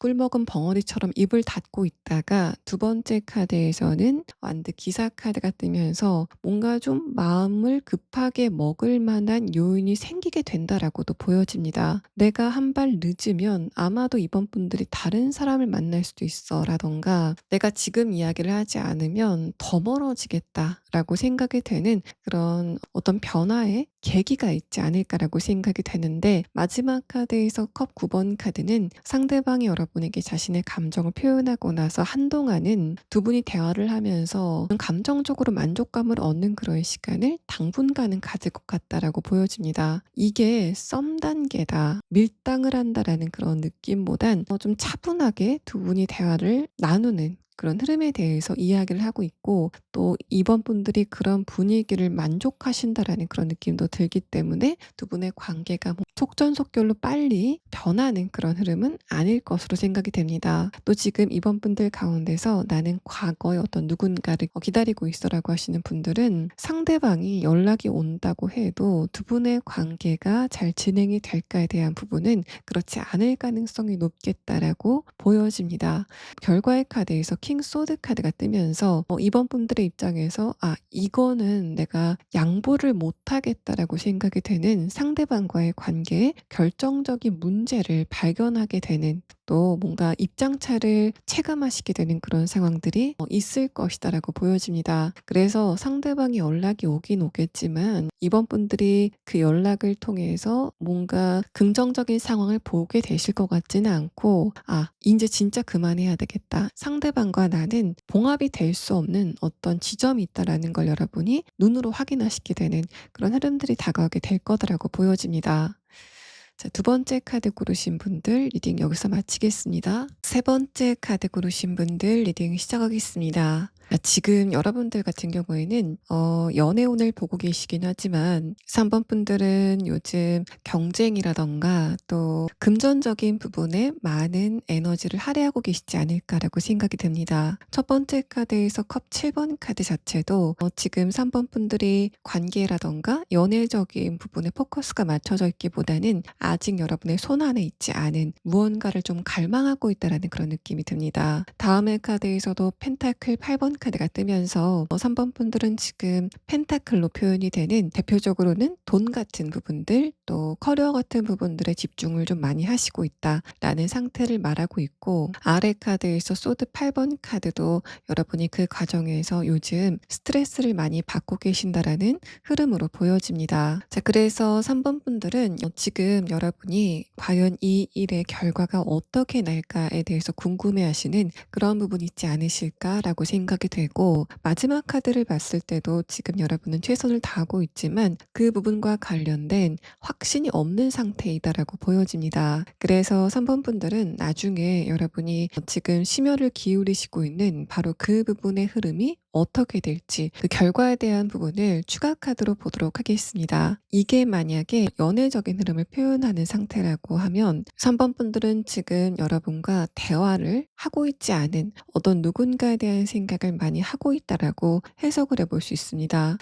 꿀먹은 벙어리처럼 입을 닫고 있다가 두 번째 카드에서는 완드 기사 카드가 뜨면서 뭔가 좀 마음을 급하게 먹을 만한 요인이 생기게 된다라고도 보여집니다. 내가 한 발 늦으면 아마도 이번 분들이 다른 사람을 만날 수도 있어 라던가, 내가 지금 이야기를 하지 않으면 더 멀어지겠다라고 생각이 되는 그런 어떤 변화의 계기가 있지 않을까라고 생각이 되는데, 마지막 카드에서 컵 9번 카드는 상대방이 여러분에게 자신의 감정을 표현하고 나서 한동안은 두 분이 대화를 하면서 감정적으로 만족감을 얻는 그런 시간을 당분간은 가질 것 같다라고 보여집니다. 이게 썸 단계다, 밀당을 한다라는 그런 느낌보단 좀 차분하게 두 분이 대화를 나누는 그런 흐름에 대해서 이야기를 하고 있고, 또 이번 분들이 그런 분위기를 만족하신다라는 그런 느낌도 들기 때문에 두 분의 관계가 속전속결로 빨리 변하는 그런 흐름은 아닐 것으로 생각이 됩니다. 또 지금 이번 분들 가운데서 나는 과거의 어떤 누군가를 기다리고 있어라고 하시는 분들은 상대방이 연락이 온다고 해도 두 분의 관계가 잘 진행이 될까에 대한 부분은 그렇지 않을 가능성이 높겠다라고 보여집니다. 결과의 카드에서 킹 소드 카드가 뜨면서 이번 분들의 입장에서 '아 이거는 내가 양보를 못 하겠다.'라고 생각이 되는 상대방과의 관계에 결정적인 문제를 발견하게 되는, 또 뭔가 입장차를 체감하시게 되는 그런 상황들이 있을 것이다라고 보여집니다. 그래서 상대방이 연락이 오긴 오겠지만 이번 분들이 그 연락을 통해서 뭔가 긍정적인 상황을 보게 되실 것 같지는 않고 '아 인제 진짜 그만해야 되겠다. 상대방과 나는 봉합이 될 수 없는 어떤 지점이 있다.'라는 걸 여러분이 눈으로 확인하시게 되는 그런 흐름들이 다가오게 될 거다라고 보여집니다. 자, 두 번째 카드 고르신 분들 리딩 여기서 마치겠습니다. 세 번째 카드 고르신 분들 리딩 시작하겠습니다. 지금 여러분들 같은 경우에는 연애운을 보고 계시긴 하지만 3번 분들은 요즘 경쟁이라던가 또 금전적인 부분에 많은 에너지를 할애하고 계시지 않을까라고 생각이 듭니다. 첫 번째 카드에서 컵 7번 카드 자체도 지금 3번 분들이 관계라던가 연애적인 부분에 포커스가 맞춰져 있기보다는 아직 여러분의 손 안에 있지 않은 무언가를 좀 갈망하고 있다라는 그런 느낌이 듭니다. 다음의 카드에서도 펜타클 8번 카드가 뜨면서 3번 분들은 지금 펜타클로 표현이 되는 대표적으로는 돈 같은 부분들, 또 커리어 같은 부분들에 집중을 좀 많이 하시고 있다라는 상태를 말하고 있고, 아래 카드에서 소드 8번 카드도 여러분이 그 과정에서 요즘 스트레스를 많이 받고 계신다라는 흐름으로 보여집니다. 자, 그래서 3번 분들은 지금 여러분이 과연 이 일의 결과가 어떻게 날까에 대해서 궁금해하시는 그런 부분이 있지 않으실까라고 생각이 되고, 마지막 카드를 봤을 때도 지금 여러분은 최선을 다하고 있지만 그 부분과 관련된 확신이 없는 상태이다라고 보여집니다. 그래서 3번 분들은 나중에 여러분이 지금 심혈을 기울이시고 있는 바로 그 부분의 흐름이 어떻게 될지, 그 결과에 대한 부분을 추가 카드로 보도록 하겠습니다. 이게 만약에 연애적인 흐름을 표현하는 상태라고 하면 3번 분들은 지금 여러분과 대화를 하고 있지 않은 어떤 누군가에 대한 생각을 많이 하고 있다라고 해석을 해볼 수 있습니다.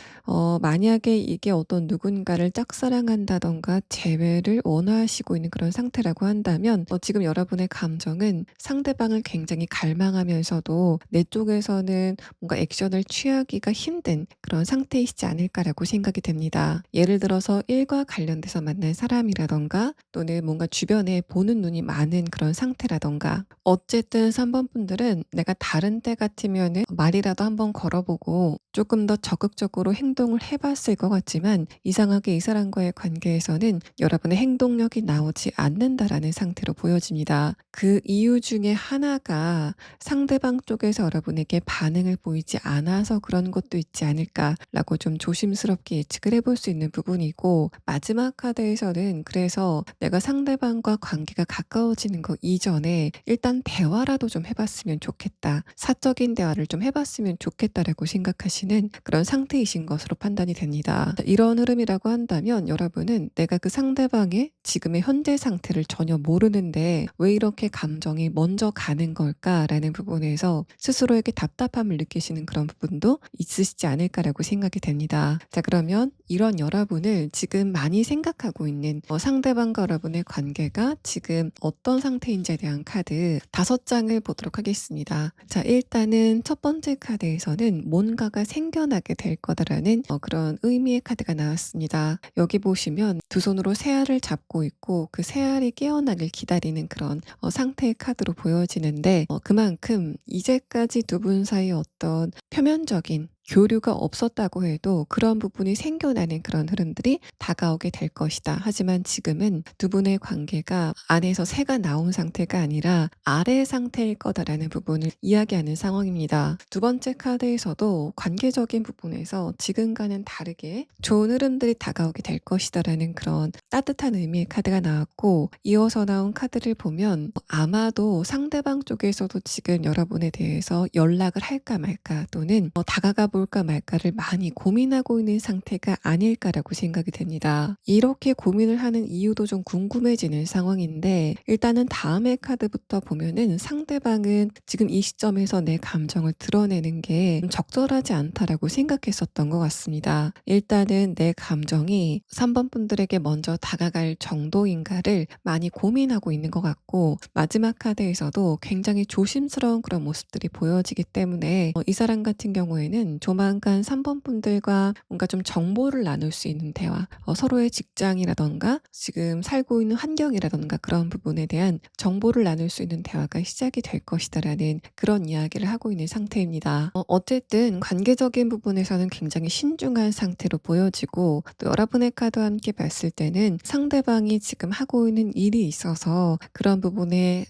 만약에 이게 어떤 누군가를 짝사랑한다던가 재회를 원하시고 있는 그런 상태라고 한다면 지금 여러분의 감정은 상대방을 굉장히 갈망하면서도 내 쪽에서는 뭔가 액션을 취하기가 힘든 그런 상태이시지 않을까라고 생각이 됩니다. 예를 들어서 일과 관련돼서 만난 사람이라던가 또는 뭔가 주변에 보는 눈이 많은 그런 상태라던가, 어쨌든 3번 분들은 내가 다른 때 같으면은 말이라도 한번 걸어보고 조금 더 적극적으로 행동을 해봤을 것 같지만 이상하게 이 사람과의 관계에서는 여러분의 행동력이 나오지 않는다라는 상태로 보여집니다. 그 이유 중에 하나가 상대방 쪽에서 여러분에게 반응을 보이지 않아서 그런 것도 있지 않을까라고 좀 조심스럽게 예측을 해볼 수 있는 부분이고, 마지막 카드에서는 그래서 내가 상대방과 관계가 가까워지는 것 이전에 일단 대화라도 좀 해봤으면 좋겠다, 사적인 대화를 좀 해봤으면 좋겠다라고 생각하시는 그런 상태이신 것으로 판단이 됩니다. 이런 흐름이라고 한다면 여러분은 내가 그 상대방의 지금의 현재 상태를 전혀 모르는데 왜 이렇게 감정이 먼저 가는 걸까라는 부분에서 스스로에게 답답함을 느끼시는 그런 부분도 있으시지 않을까라고 생각이 됩니다. 자, 그러면 이런 여러분을 지금 많이 생각하고 있는 상대방과 여러분의 관계가 지금 어떤 상태인지에 대한 카드 5장을 보도록 하겠습니다. 자, 일단은 첫 번째 카드에서는 뭔가가 생겨나게 될 거다라는 그런 의미의 카드가 나왔습니다. 여기 보시면 두 손으로 새알을 잡고 있고 그 새알이 깨어나길 기다리는 그런 상태의 카드로 보여지는데, 그만큼 이제까지 두 분 사이 어떤 표면적인 교류가 없었다고 해도 그런 부분이 생겨나는 그런 흐름들이 다가오게 될 것이다. 하지만 지금은 두 분의 관계가 안에서 새가 나온 상태가 아니라 아래 상태일 거다라는 부분을 이야기하는 상황입니다. 두 번째 카드에서도 관계적인 부분에서 지금과는 다르게 좋은 흐름들이 다가오게 될 것이다라는 그런 따뜻한 의미의 카드가 나왔고, 이어서 나온 카드를 보면 아마도 상대방 쪽에서도 지금 여러분에 대해서 연락을 할까 말까 또는 다가가 알아볼까 말까를 많이 고민하고 있는 상태가 아닐까라고 생각이 됩니다. 이렇게 고민을 하는 이유도 좀 궁금해지는 상황인데 일단은 다음의 카드부터 보면은 상대방은 지금 이 시점에서 내 감정을 드러내는 게 좀 적절하지 않다라고 생각했었던 것 같습니다. 일단은 내 감정이 3번 분들에게 먼저 다가갈 정도인가를 많이 고민하고 있는 것 같고 마지막 카드에서도 굉장히 조심스러운 그런 모습들이 보여지기 때문에 이 사람 같은 경우에는 조만간 3번 분들과 뭔가 좀 정보를 나눌 수 있는 대화, 서로의 직장이라던가 지금 살고 있는 환경이라던가 그런 부분에 대한 정보를 나눌 수 있는 대화가 시작이 될 것이다라는 그런 이야기를 하고 있는 상태입니다. 어쨌든 관계적인 부분에서는 굉장히 신중한 상태로 보여지고 또 여러분의 카드와 함께 봤을 때는 상대방이 지금 하고 있는 일이 있어서 그런 부분에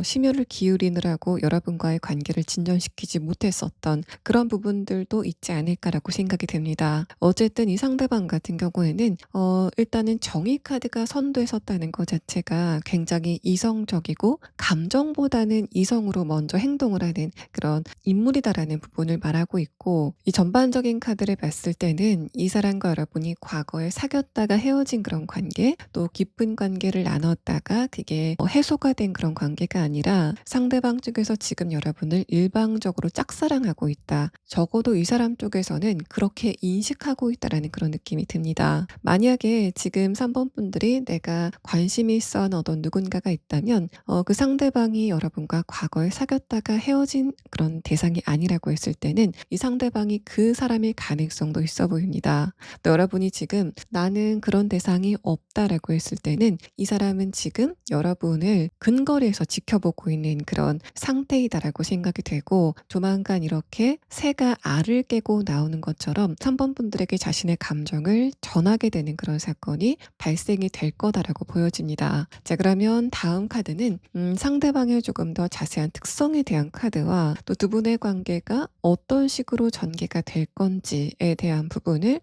심혈을 기울이느라고 여러분과의 관계를 진전시키지 못했었던 그런 부분들도 있지 않을까라고 생각이 됩니다. 어쨌든 이 상대방 같은 경우에는 일단은 정의 카드가 선두에 섰다는 것 자체가 굉장히 이성적이고 감정보다는 이성으로 먼저 행동을 하는 그런 인물이다라는 부분을 말하고 있고 이 전반적인 카드를 봤을 때는 이 사람과 여러분이 과거에 사귀었다가 헤어진 그런 관계 또 깊은 관계를 나눴다가 그게 해소가 된 그런 관계가 아니라 상대방 쪽에서 지금 여러분을 일방적으로 짝사랑하고 있다. 적어도 이 사람 쪽에서는 그렇게 인식하고 있다라는 그런 느낌이 듭니다. 만약에 지금 3번 분들이 내가 관심이 있어 하는 어떤 누군가가 있다면 그 상대방이 여러분과 과거에 사귀었다가 헤어진 그런 대상이 아니라고 했을 때는 이 상대방이 그 사람일 가능성도 있어 보입니다. 또 여러분이 지금 나는 그런 대상이 없다라고 했을 때는 이 사람은 지금 여러분을 근거리에서 지켜보고 있는 그런 상태이다라고 생각이 되고 조만간 이렇게 새가 알을 깨고 나오는 것처럼 3번 분들에게 자신의 감정을 전하게 되는 그런 사건이 발생이 될 거다라고 보여집니다. 자, 그러면 다음 카드는 상대방의 조금 더 자세한 특성에 대한 카드와 또 두 분의 관계가 어떤 식으로 전개가 될 건지에 대한 부분을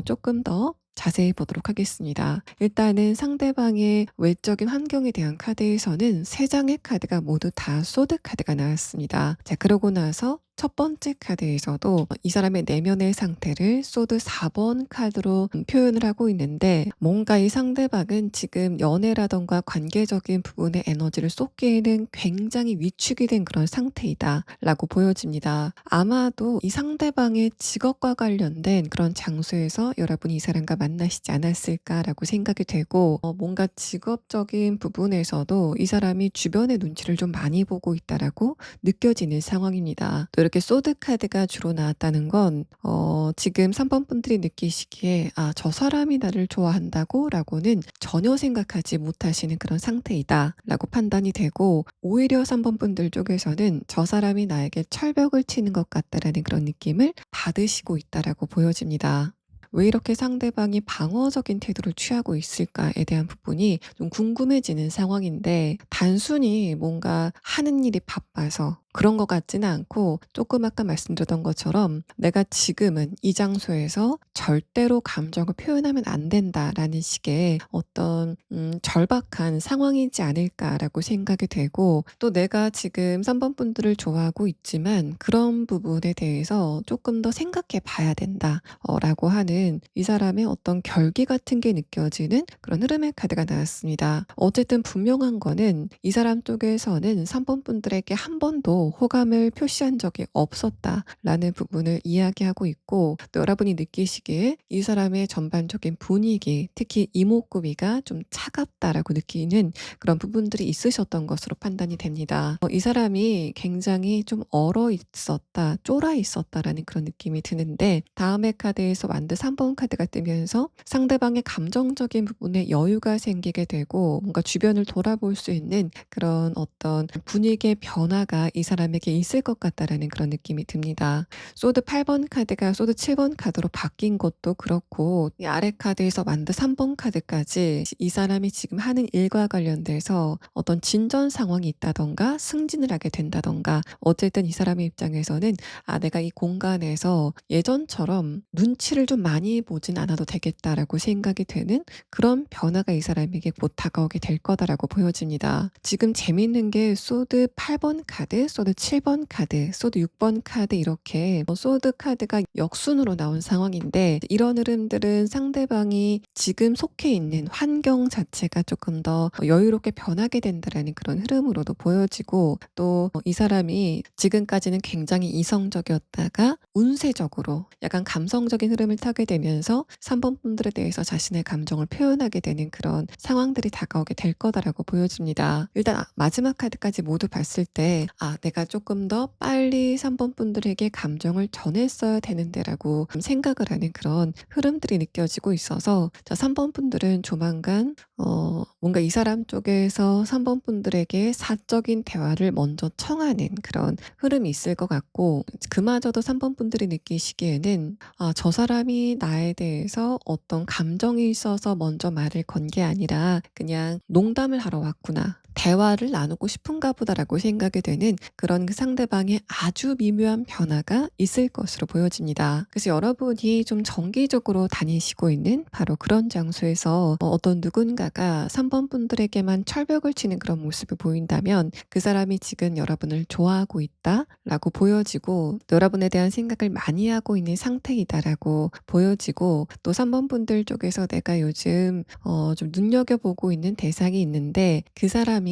조금 더 자세히 보도록 하겠습니다. 일단은 상대방의 외적인 환경에 대한 카드에서는 세 장의 카드가 모두 다 소드 카드가 나왔습니다. 자, 그러고 나서 첫 번째 카드에서도 이 사람의 내면의 상태를 소드 4번 카드로 표현을 하고 있는데 뭔가 이 상대방은 지금 연애라던가 관계적인 부분에 에너지를 쏟기에는 굉장히 위축이 된 그런 상태이다 라고 보여집니다. 아마도 이 상대방의 직업과 관련된 그런 장소에서 여러분이 이 사람과 만나시지 않았을까라고 생각이 되고 뭔가 직업적인 부분에서도 이 사람이 주변의 눈치를 좀 많이 보고 있다라고 느껴지는 상황입니다. 또 이렇게 소드 카드가 주로 나왔다는 건 지금 3번 분들이 느끼시기에 저 사람이 나를 좋아한다고 라고는 전혀 생각하지 못하시는 그런 상태이다 라고 판단이 되고 오히려 3번 분들 쪽에서는 저 사람이 나에게 철벽을 치는 것 같다라는 그런 느낌을 받으시고 있다라고 보여집니다. 왜 이렇게 상대방이 방어적인 태도를 취하고 있을까에 대한 부분이 좀 궁금해지는 상황인데 단순히 뭔가 하는 일이 바빠서 그런 것 같지는 않고 조금 아까 말씀드렸던 것처럼 내가 지금은 이 장소에서 절대로 감정을 표현하면 안 된다라는 식의 어떤 절박한 상황이지 않을까라고 생각이 되고 또 내가 지금 3번 분들을 좋아하고 있지만 그런 부분에 대해서 조금 더 생각해 봐야 된다 라고 하는 이 사람의 어떤 결기 같은 게 느껴지는 그런 흐름의 카드가 나왔습니다. 어쨌든 분명한 거는 이 사람 쪽에서는 3번 분들에게 한 번도 호감을 표시한 적이 없었다라는 부분을 이야기하고 있고 또 여러분이 느끼시기에 이 사람의 전반적인 분위기 특히 이목구비가 좀 차갑다라고 느끼는 그런 부분들이 있으셨던 것으로 판단이 됩니다. 이 사람이 굉장히 좀 얼어 있었다, 쫄아 있었다라는 그런 느낌이 드는데 다음의 카드에서 완드 3번 카드가 뜨면서 상대방의 감정적인 부분에 여유가 생기게 되고 뭔가 주변을 돌아볼 수 있는 그런 어떤 분위기의 변화가 이 사람에게 있을 것 같다라는 그런 느낌이 듭니다. 소드 8번 카드가 소드 7번 카드로 바뀐 것도 그렇고 이 아래 카드에서 완드 3번 카드까지 이 사람이 지금 하는 일과 관련돼서 어떤 진전 상황이 있다던가 승진을 하게 된다던가 어쨌든 이 사람의 입장에서는 내가 이 공간에서 예전처럼 눈치를 좀 많이 보진 않아도 되겠다라고 생각이 되는 그런 변화가 이 사람에게 곧 다가오게 될 거다라고 보여집니다. 보여집니다. 지금 재밌는 게 소드 8번 카드, 소드 7번 카드, 소드 6번 카드 이렇게 소드 카드가 역순으로 나온 상황인데 이런 흐름들은 상대방이 지금 속해 있는 환경 자체가 조금 더 여유롭게 변하게 된다라는 그런 흐름으로도 보여지고 또 이 사람이 지금까지는 굉장히 이성적이었다가 운세적으로 약간 감성적인 흐름을 타게 되면서 3번 분들에 대해서 자신의 감정을 표현하게 되는 그런 상황들이 다가오게 될 거다라고 보여집니다. 일단 마지막 카드까지 모두 봤을 때 내가 조금 더 빨리 3번 분들에게 감정을 전했어야 되는데라고 생각을 하는 그런 흐름들이 느껴지고 있어서 3번 분들은 조만간 뭔가 이 사람 쪽에서 3번 분들에게 사적인 대화를 먼저 청하는 그런 흐름이 있을 것 같고 그마저도 3번 분들이 느끼시기에는 저 사람이 나에 대해서 어떤 감정이 있어서 먼저 말을 건 게 아니라 그냥 농담을 하러 왔구나. 대화를 나누고 싶은가 보다라고 생각이 되는 그런 그 상대방의 아주 미묘한 변화가 있을 것으로 보여집니다. 그래서 여러분이 좀 정기적으로 다니시고 있는 바로 그런 장소에서 어떤 누군가가 3번 분들에게만 철벽을 치는 그런 모습이 보인다면 그 사람이 지금 여러분을 좋아하고 있다라고 보여지고 여러분에 대한 생각을 많이 하고 있는 상태이다라고 보여지고 또 3번 분들 쪽에서 내가 요즘 좀 눈여겨보고 있는 대상이 있는데 그 사람이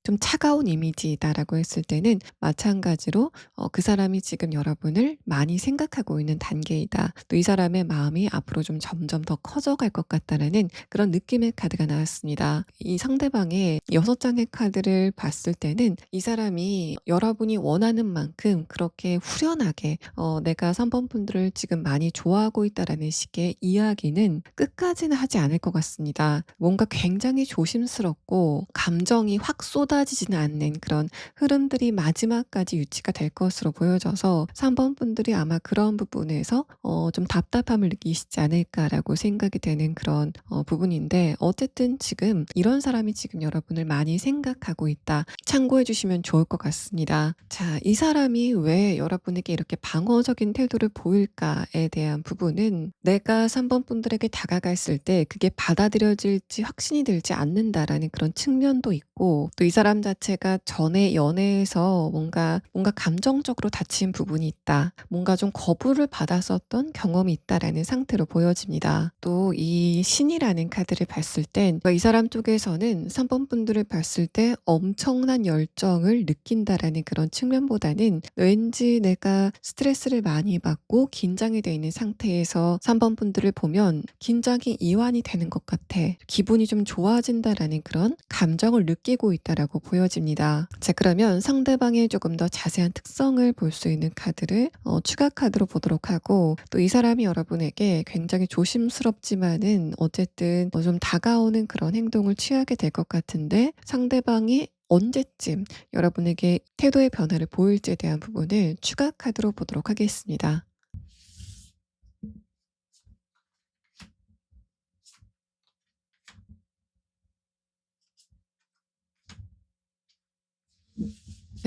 좀 차가운 이미지이다라고 했을 때는 마찬가지로 그 사람이 지금 여러분을 많이 생각하고 있는 단계이다. 또 이 사람의 마음이 앞으로 좀 점점 더 커져갈 것 같다라는 그런 느낌의 카드가 나왔습니다. 이 상대방의 6장의 카드를 봤을 때는 이 사람이 여러분이 원하는 만큼 그렇게 후련하게 내가 3번 분들을 지금 많이 좋아하고 있다라는 식의 이야기는 끝까지는 하지 않을 것 같습니다. 뭔가 굉장히 조심스럽고 감정이 확 쏟아지지는 않는 그런 흐름들이 마지막까지 유지가 될 것으로 보여져서 3번 분들이 아마 그런 부분에서 좀 답답함을 느끼시지 않을까라고 생각이 되는 그런 부분인데 어쨌든 지금 이런 사람이 지금 여러분을 많이 생각하고 있다. 참고해 주시면 좋을 것 같습니다. 자, 이 사람이 왜 여러분에게 이렇게 방어적인 태도를 보일까에 대한 부분은 내가 3번 분들에게 다가갔을 때 그게 받아들여질지 확신이 들지 않는다라는 그런 측면도 있고 또 이 사람 자체가 전에 연애에서 뭔가 감정적으로 다친 부분이 있다. 뭔가 좀 거부를 받았었던 경험이 있다라는 상태로 보여집니다. 또 이 신이라는 카드를 봤을 땐 이 사람 쪽에서는 3번 분들을 봤을 때 엄청난 열정을 느낀다라는 그런 측면보다는 왠지 내가 스트레스를 많이 받고 긴장이 돼 있는 상태에서 3번 분들을 보면 긴장이 이완이 되는 것 같아. 기분이 좀 좋아진다라는 그런 감정을 느끼고 있다라고 보여집니다. 자, 그러면 상대방의 조금 더 자세한 특성을 볼 수 있는 카드를 추가 카드로 보도록 하고 또 이 사람이 여러분에게 굉장히 조심스럽지만은 어쨌든 좀 다가오는 그런 행동을 취하게 될 것 같은데 상대방이 언제쯤 여러분에게 태도의 변화를 보일지에 대한 부분을 추가 카드로 보도록 하겠습니다.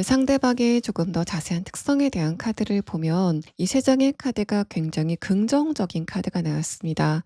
상대방의 조금 더 자세한 특성에 대한 카드를 보면 이 3장의 카드가 굉장히 긍정적인 카드가 나왔습니다.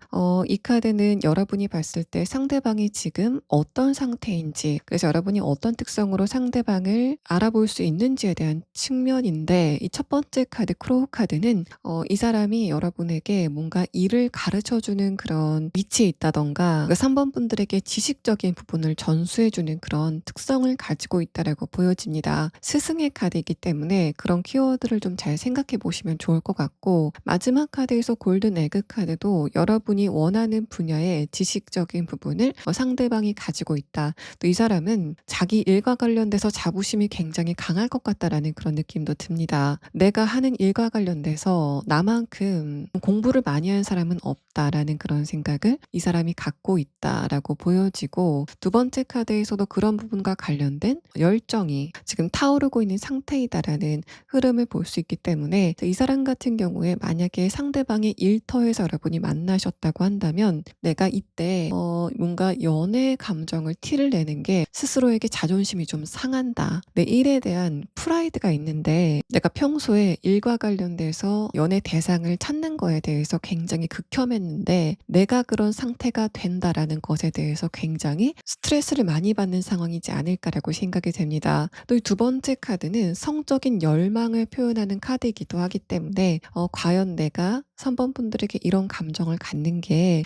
이 카드는 여러분이 봤을 때 상대방이 지금 어떤 상태인지 그래서 여러분이 어떤 특성으로 상대방을 알아볼 수 있는지에 대한 측면인데 이 첫 번째 카드 크로우 카드는 이 사람이 여러분에게 뭔가 일을 가르쳐주는 그런 위치에 있다던가 3번 분들에게 지식적인 부분을 전수해주는 그런 특성을 가지고 있다라고 보여집니다. 스승의 카드이기 때문에 그런 키워드를 좀 잘 생각해 보시면 좋을 것 같고 마지막 카드에서 골든 에그 카드도 여러분이 원하는 분야의 지식적인 부분을 상대방이 가지고 있다. 또 이 사람은 자기 일과 관련돼서 자부심이 굉장히 강할 것 같다라는 그런 느낌도 듭니다. 내가 하는 일과 관련돼서 나만큼 공부를 많이 한 사람은 없다라는 그런 생각을 이 사람이 갖고 있다라고 보여지고 두 번째 카드에서도 그런 부분과 관련된 열정이 지금 타워 타오르고 있는 상태이다라는 흐름을 볼 수 있기 때문에 이 사람 같은 경우에 만약에 상대방의 일터에서 여러분이 만나셨다고 한다면 내가 이때 뭔가 연애 감정을 티를 내는 게 스스로에게 자존심이 좀 상한다. 내 일에 대한 프라이드가 있는데 내가 평소에 일과 관련돼서 연애 대상을 찾는 거에 대해서 굉장히 극혐했는데 내가 그런 상태가 된다라는 것에 대해서 굉장히 스트레스를 많이 받는 상황이지 않을까라고 생각이 됩니다. 또 이 두 번째 카드는 성적인 열망을 표현하는 카드이기도 하기 때문에 과연 내가 3번 분들에게 이런 감정을 갖는 게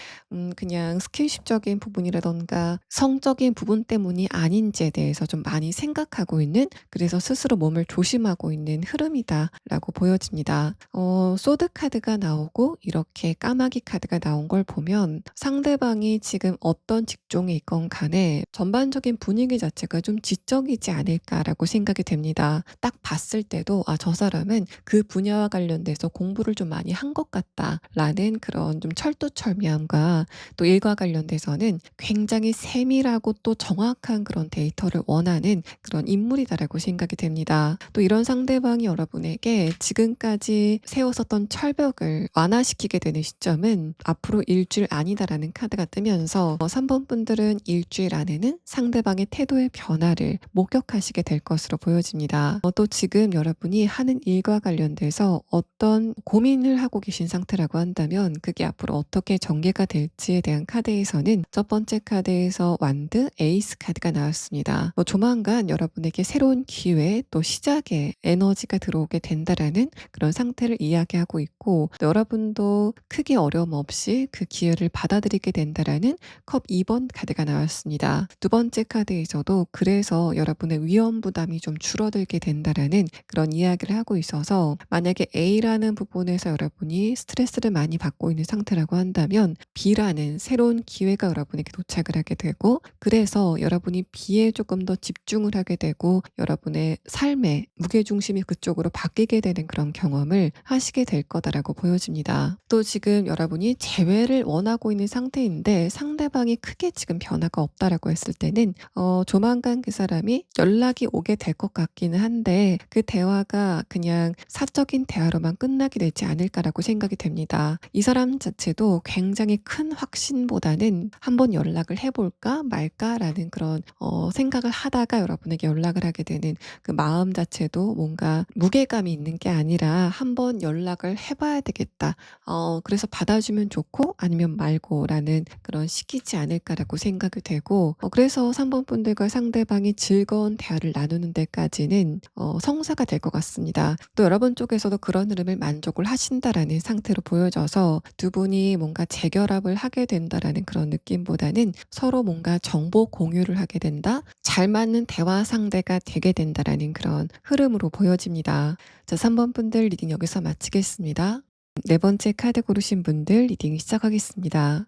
그냥 스킨십적인 부분이라던가 성적인 부분 때문이 아닌지에 대해서 좀 많이 생각하고 있는, 그래서 스스로 몸을 조심하고 있는 흐름이다라고 보여집니다. 소드 카드가 나오고 이렇게 까마귀 카드가 나온 걸 보면 상대방이 지금 어떤 직종에 있건 간에 전반적인 분위기 자체가 좀 지적이지 않을까라고 생각이 됩니다. 딱 봤을 때도 저 사람은 그 분야와 관련돼서 공부를 좀 많이 한 것 같다라는 그런 좀 철두철미함과 또 일과 관련돼서는 굉장히 세밀하고 또 정확한 그런 데이터를 원하는 그런 인물이다라고 생각이 됩니다. 또 이런 상대방이 여러분에게 지금까지 세웠었던 철벽을 완화시키게 되는 시점은 앞으로 일주일 아니다라는 카드가 뜨면서 3번 분들은 일주일 안에는 상대방의 태도의 변화를 목격하시게 될 것으로 보여집니다. 또 지금 여러분이 하는 일과 관련돼서 어떤 고민을 하고 계신 상태라고 한다면 그게 앞으로 어떻게 전개가 될지에 대한 카드에서는 첫 번째 카드에서 완드, 에이스 카드가 나왔습니다. 조만간 여러분에게 새로운 기회 또 시작의 에너지가 들어오게 된다라는 그런 상태를 이야기하고 있고, 또 여러분도 크게 어려움 없이 그 기회를 받아들이게 된다라는 컵 2번 카드가 나왔습니다. 두 번째 카드에서도 그래서 여러분의 위험 부담이 좀 줄어들게 된다라는 그런 이야기를 하고 있어서 만약에 A라는 부분에서 여러분이 스트레스를 많이 받고 있는 상태라고 한다면 B라는 새로운 기회가 여러분에게 도착을 하게 되고, 그래서 여러분이 B에 조금 더 집중을 하게 되고 여러분의 삶의 무게중심이 그쪽으로 바뀌게 되는 그런 경험을 하시게 될 거다라고 보여집니다. 또 지금 여러분이 재회를 원하고 있는 상태인데 상대방이 크게 지금 변화가 없다라고 했을 때는 조만간 그 사람이 연락이 오게 될 것 같기는 한데 그 대화가 그냥 사적인 대화로만 끝나게 되지 않을까라고 생각이 됩니다. 이 사람 자체도 굉장히 큰 확신보다는 한번 연락을 해볼까 말까라는 그런 생각을 하다가 여러분에게 연락을 하게 되는 그 마음 자체도 뭔가 무게감이 있는 게 아니라 한번 연락을 해봐야 되겠다. 그래서 받아주면 좋고 아니면 말고라는 그런 시기지 않을까라고 생각이 되고, 그래서 3번 분들과 상대방이 즐거운 대화를 나누는 데까지는 성사가 될 것 같습니다. 또 여러분 쪽에서도 그런 흐름을 만족을 하신다라는 상태로 보여져서 두 분이 뭔가 재결합을 하게 된다라는 그런 느낌보다는 서로 뭔가 정보 공유를 하게 된다, 잘 맞는 대화 상대가 되게 된다라는 그런 흐름으로 보여집니다. 자, 3번 분들 리딩 여기서 마치겠습니다. 네 번째 카드 고르신 분들 리딩 시작하겠습니다.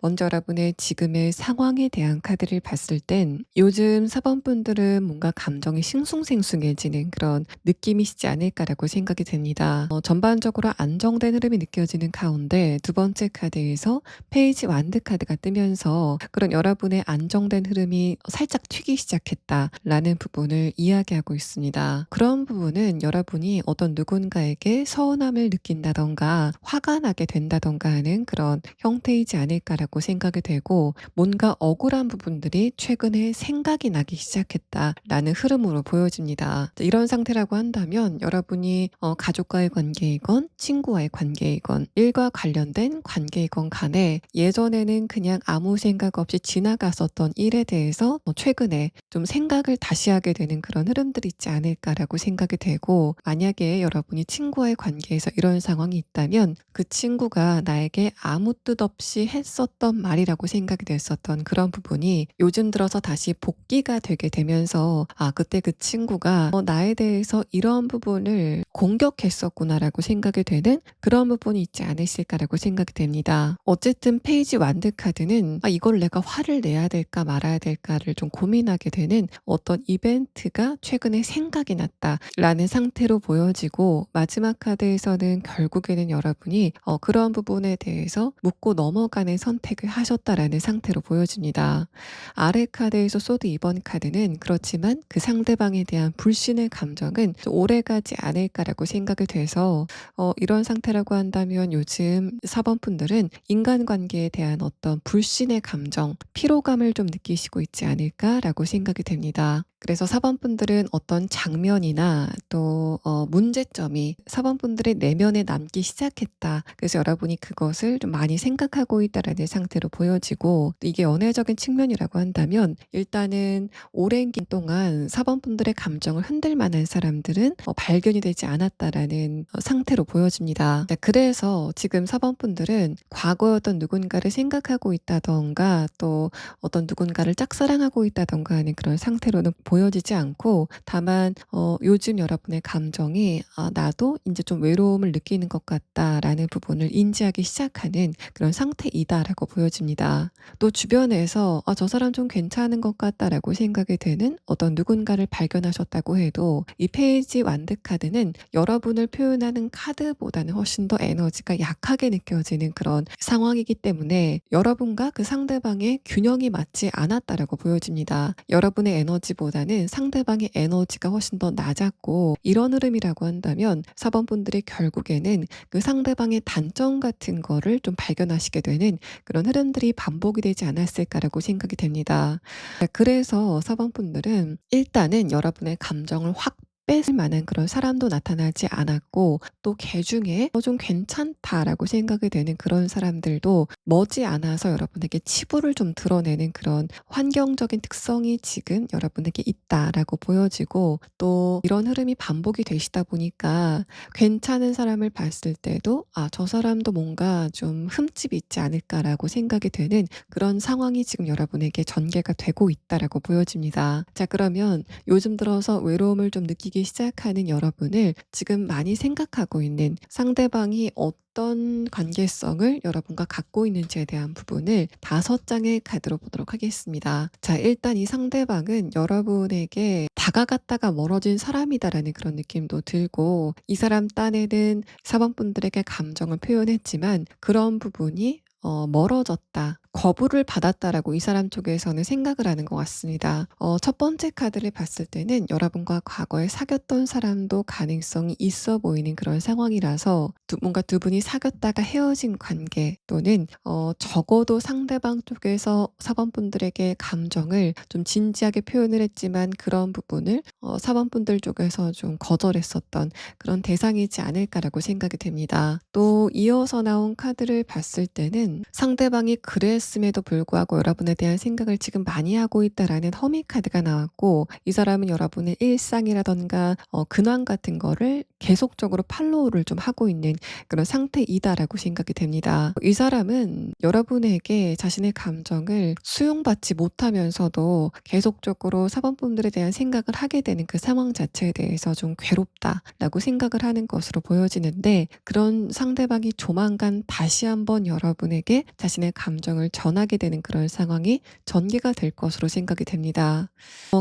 먼저 여러분의 지금의 상황에 대한 카드를 봤을 땐 요즘 4번 분들은 뭔가 감정이 싱숭생숭해지는 그런 느낌이시지 않을까라고 생각이 됩니다. 전반적으로 안정된 흐름이 느껴지는 가운데 두 번째 카드에서 페이지 완드 카드가 뜨면서 그런 여러분의 안정된 흐름이 살짝 튀기 시작했다라는 부분을 이야기하고 있습니다. 그런 부분은 여러분이 어떤 누군가에게 서운함을 느낀다던가 화가 나게 된다던가 하는 그런 형태이지 않을까라고 생각이 되고, 뭔가 억울한 부분들이 최근에 생각이 나기 시작했다라는 흐름으로 보여집니다. 이런 상태라고 한다면 여러분이 가족과의 관계이건 친구와의 관계이건 일과 관련된 관계이건 간에 예전에는 그냥 아무 생각 없이 지나갔었던 일에 대해서 최근에 좀 생각을 다시 하게 되는 그런 흐름들이 있지 않을까라고 생각이 되고, 만약에 여러분이 친구와의 관계에서 이런 상황이 있다면 그 친구가 나에게 아무 뜻 없이 했었던 말이라고 생각이 됐었던 그런 부분이 요즘 들어서 다시 복귀가 되게 되면서 그때 그 친구가 나에 대해서 이런 부분을 공격했었구나라고 생각이 되는 그런 부분이 있지 않으실까라고 생각이 됩니다. 어쨌든 페이지 완드 카드는 이걸 내가 화를 내야 될까 말아야 될까를 좀 고민하게 되는 어떤 이벤트가 최근에 생각이 났다라는 상태로 보여지고, 마지막 카드에서는 결국에는 일단은 여러분이 그런 부분에 대해서 묻고 넘어가는 선택을 하셨다라는 상태로 보여집니다. 아래 카드에서 소드 2번 카드는 그렇지만 그 상대방에 대한 불신의 감정은 좀 오래가지 않을까라고 생각이 돼서 이런 상태라고 한다면 요즘 4번 분들은 인간관계에 대한 어떤 불신의 감정, 피로감을 좀 느끼시고 있지 않을까라고 생각이 됩니다. 그래서 4번 분들은 어떤 장면이나 또 문제점이 4번 분들의 내면에 남기 시작했다. 그래서 여러분이 그것을 좀 많이 생각하고 있다라는 상태로 보여지고, 또 이게 연애적인 측면이라고 한다면 일단은 오랜 기간 동안 4번 분들의 감정을 흔들 만한 사람들은 발견이 되지 않았다라는 상태로 보여집니다. 자, 그래서 지금 4번 분들은 과거의 어떤 누군가를 생각하고 있다던가 또 어떤 누군가를 짝사랑하고 있다던가 하는 그런 상태로는 보여지지 않고, 다만 요즘 여러분의 감정이 나도 이제 좀 외로움을 느끼는 것 같다라는 부분을 인지하기 시작하는 그런 상태이다라고 보여집니다. 또 주변에서 저 사람 좀 괜찮은 것 같다라고 생각이 되는 어떤 누군가를 발견하셨다고 해도 이 페이지 완드 카드는 여러분을 표현하는 카드보다는 훨씬 더 에너지가 약하게 느껴지는 그런 상황이기 때문에 여러분과 그 상대방의 균형이 맞지 않았다라고 보여집니다. 여러분의 에너지보다는 상대방의 에너지가 훨씬 더 낮았고, 이런 흐름이라고 한다면 4번 분들이 결국에는 그 상대방의 단점 같은 거를 좀 발견하시게 되는 그런 흐름들이 반복이 되지 않았을까라고 생각이 됩니다. 그래서 4번 분들은 일단은 여러분의 감정을 확 뺏을 만한 그런 사람도 나타나지 않았고, 또 걔 중에 좀 괜찮다라고 생각이 되는 그런 사람들도 머지않아서 여러분에게 치부를 좀 드러내는 그런 환경적인 특성이 지금 여러분에게 있다라고 보여지고, 또 이런 흐름이 반복이 되시다 보니까 괜찮은 사람을 봤을 때도 저 사람도 뭔가 좀 흠집이 있지 않을까라고 생각이 되는 그런 상황이 지금 여러분에게 전개가 되고 있다라고 보여집니다. 자, 그러면 요즘 들어서 외로움을 좀 느끼기 시작하는 여러분을 지금 많이 생각하고 있는 상대방이 어떤 관계성을 여러분과 갖고 있는지에 대한 부분을 5장의 카드로 보도록 하겠습니다. 자, 일단 이 상대방은 여러분에게 다가갔다가 멀어진 사람이다라는 그런 느낌도 들고, 이 사람 딴에는 4번 분들에게 감정을 표현했지만 그런 부분이 멀어졌다, 거부를 받았다라고 이 사람 쪽에서는 생각을 하는 것 같습니다. 첫 번째 카드를 봤을 때는 여러분과 과거에 사귀었던 사람도 가능성이 있어 보이는 그런 상황이라서 뭔가 두 분이 사귀었다가 헤어진 관계, 또는 적어도 상대방 쪽에서 4번 분들에게 감정을 좀 진지하게 표현을 했지만 그런 부분을 4번 분들 쪽에서 좀 거절했었던 그런 대상이지 않을까라고 생각이 됩니다. 또 이어서 나온 카드를 봤을 때는 상대방이 그랬음에도 불구하고 여러분에 대한 생각을 지금 많이 하고 있다라는 허미 카드가 나왔고, 이 사람은 여러분의 일상이라던가 근황 같은 거를 계속적으로 팔로우를 좀 하고 있는 그런 상태이다라고 생각이 됩니다. 이 사람은 여러분에게 자신의 감정을 수용받지 못하면서도 계속적으로 4번 분들에 대한 생각을 하게 되는 그 상황 자체에 대해서 좀 괴롭다라고 생각을 하는 것으로 보여지는데, 그런 상대방이 조만간 다시 한번 여러분에게 자신의 감정을 전하게 되는 그런 상황이 전개가 될 것으로 생각이 됩니다.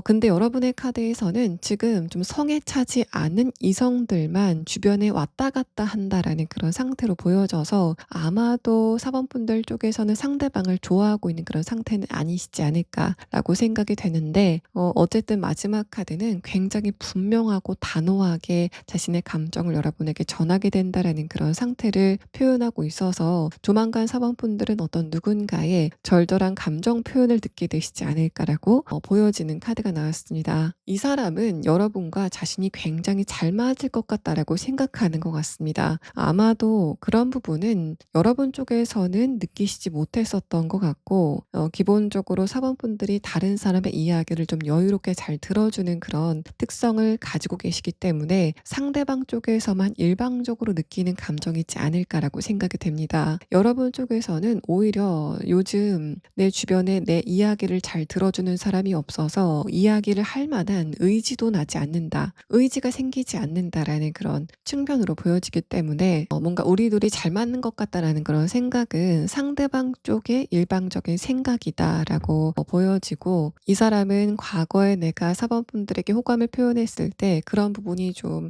근데 여러분의 카드에서는 지금 좀 성에 차지 않은 이성들만 주변에 왔다 갔다 한다라는 그런 상태로 보여져서 아마도 4번 분들 쪽에서는 상대방을 좋아하고 있는 그런 상태는 아니시지 않을까라고 생각이 되는데, 어쨌든 마지막 카드는 굉장히 분명하고 단호하게 자신의 감정을 여러분에게 전하게 된다라는 그런 상태를 표현하고 있어서 조만간 4번 분들은 어떤 누군가의 절절한 감정 표현을 듣게 되시지 않을까라고 보여지는 카드가 나왔습니다. 이 사람은 여러분과 자신이 굉장히 잘 맞을 것 같다라고 생각하는 것 같습니다. 아마도 그런 부분은 여러분 쪽에서는 느끼시지 못했었던 것 같고, 기본적으로 4번 분들이 다른 사람의 이야기를 좀 여유롭게 잘 들어주는 그런 특성을 가지고 계시기 때문에 상대방 쪽에서만 일방적으로 느끼는 감정이지 않을까라고 생각이 됩니다. 여러분 쪽에서는 오히려 요즘 내 주변에 내 이야기를 잘 들어주는 사람이 없어서 이야기를 할 만한 의지도 나지 않는다. 의지가 생기지 않는다라는 그런 측면으로 보여지기 때문에 뭔가 우리 둘이 잘 맞는 것 같다라는 그런 생각은 상대방 쪽의 일방적인 생각이다라고 보여지고, 이 사람은 과거에 내가 사범분들에게 호감을 표현했을 때 그런 부분이 좀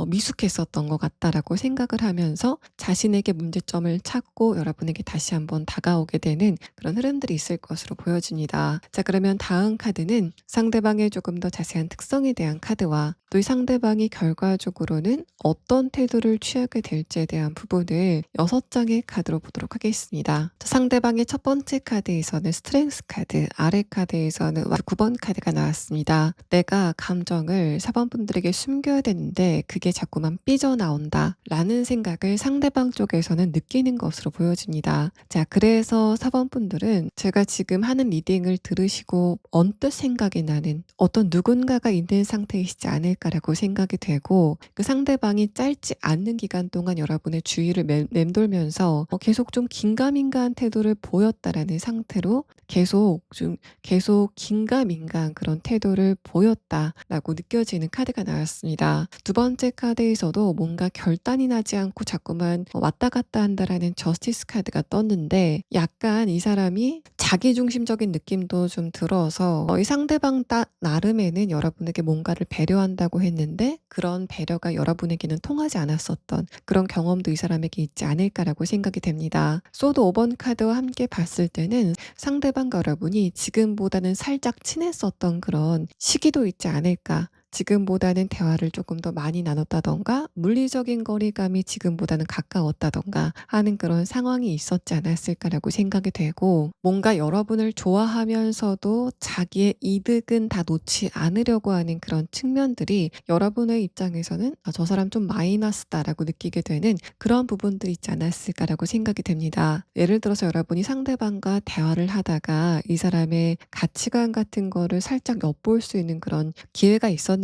미숙했었던 것 같다라고 생각을 하면서 자신에게 문제점을 찾고 여러분에게 다시 한번 다가오게 되는 그런 흐름들이 있을 것으로 보여집니다. 자, 그러면 다음 카드는 상대방의 조금 더 자세한 특성에 대한 카드와 또 이 상대방이 결과적으로는 어떤 태도를 취하게 될지에 대한 부분을 6장의 카드로 보도록 하겠습니다. 자, 상대방의 첫 번째 카드에서는 스트렝스 카드, 아래 카드에서는 9번 카드가 나왔습니다. 내가 감정을 사범분들에게 숨겨야 되는데 그게 자꾸만 삐져나온다 라는 생각을 상대방 쪽에서는 느끼는 것으로 보여집니다. 자, 그래서 사범분들은 제가 지금 하는 리딩을 들으시고 언뜻 생각이 나는 어떤 누군가가 있는 상태이시지 않을까라고 생각이 되고, 그 상대방이 짧지 않는 기간 동안 여러분의 주위를 맴돌면서 계속 좀 긴가민가한 태도를 보였다라는 상태로 계속 긴가민가한 그런 태도를 보였다라고 느껴지는 카드가 나왔습니다. 두 번째 카드에서도 뭔가 결단이 나지 않고 자꾸만 왔다 갔다 한다라는 저스티스 카드가 떴는데, 약간 이 사람이 자기중심적인 느낌도 좀 들어서 이 상대방 나름에는 여러분에게 뭔가를 배려한다고 했는데 그런 배려가 여러분에게는 통하지 않았었던 그런 경험도 이 사람에게 있지 않을까라고 생각이 됩니다. 소드 5번 카드와 함께 봤을 때는 상대방과 여러분이 지금보다는 살짝 친했었던 그런 시기도 있지 않을까, 지금보다는 대화를 조금 더 많이 나눴다던가 물리적인 거리감이 지금보다는 가까웠다던가 하는 그런 상황이 있었지 않았을까라고 생각이 되고, 뭔가 여러분을 좋아하면서도 자기의 이득은 다 놓지 않으려고 하는 그런 측면들이 여러분의 입장에서는 저 사람 좀 마이너스다라고 느끼게 되는 그런 부분들이 있지 않았을까라고 생각이 됩니다. 예를 들어서 여러분이 상대방과 대화를 하다가 이 사람의 가치관 같은 거를 살짝 엿볼 수 있는 그런 기회가 있었는데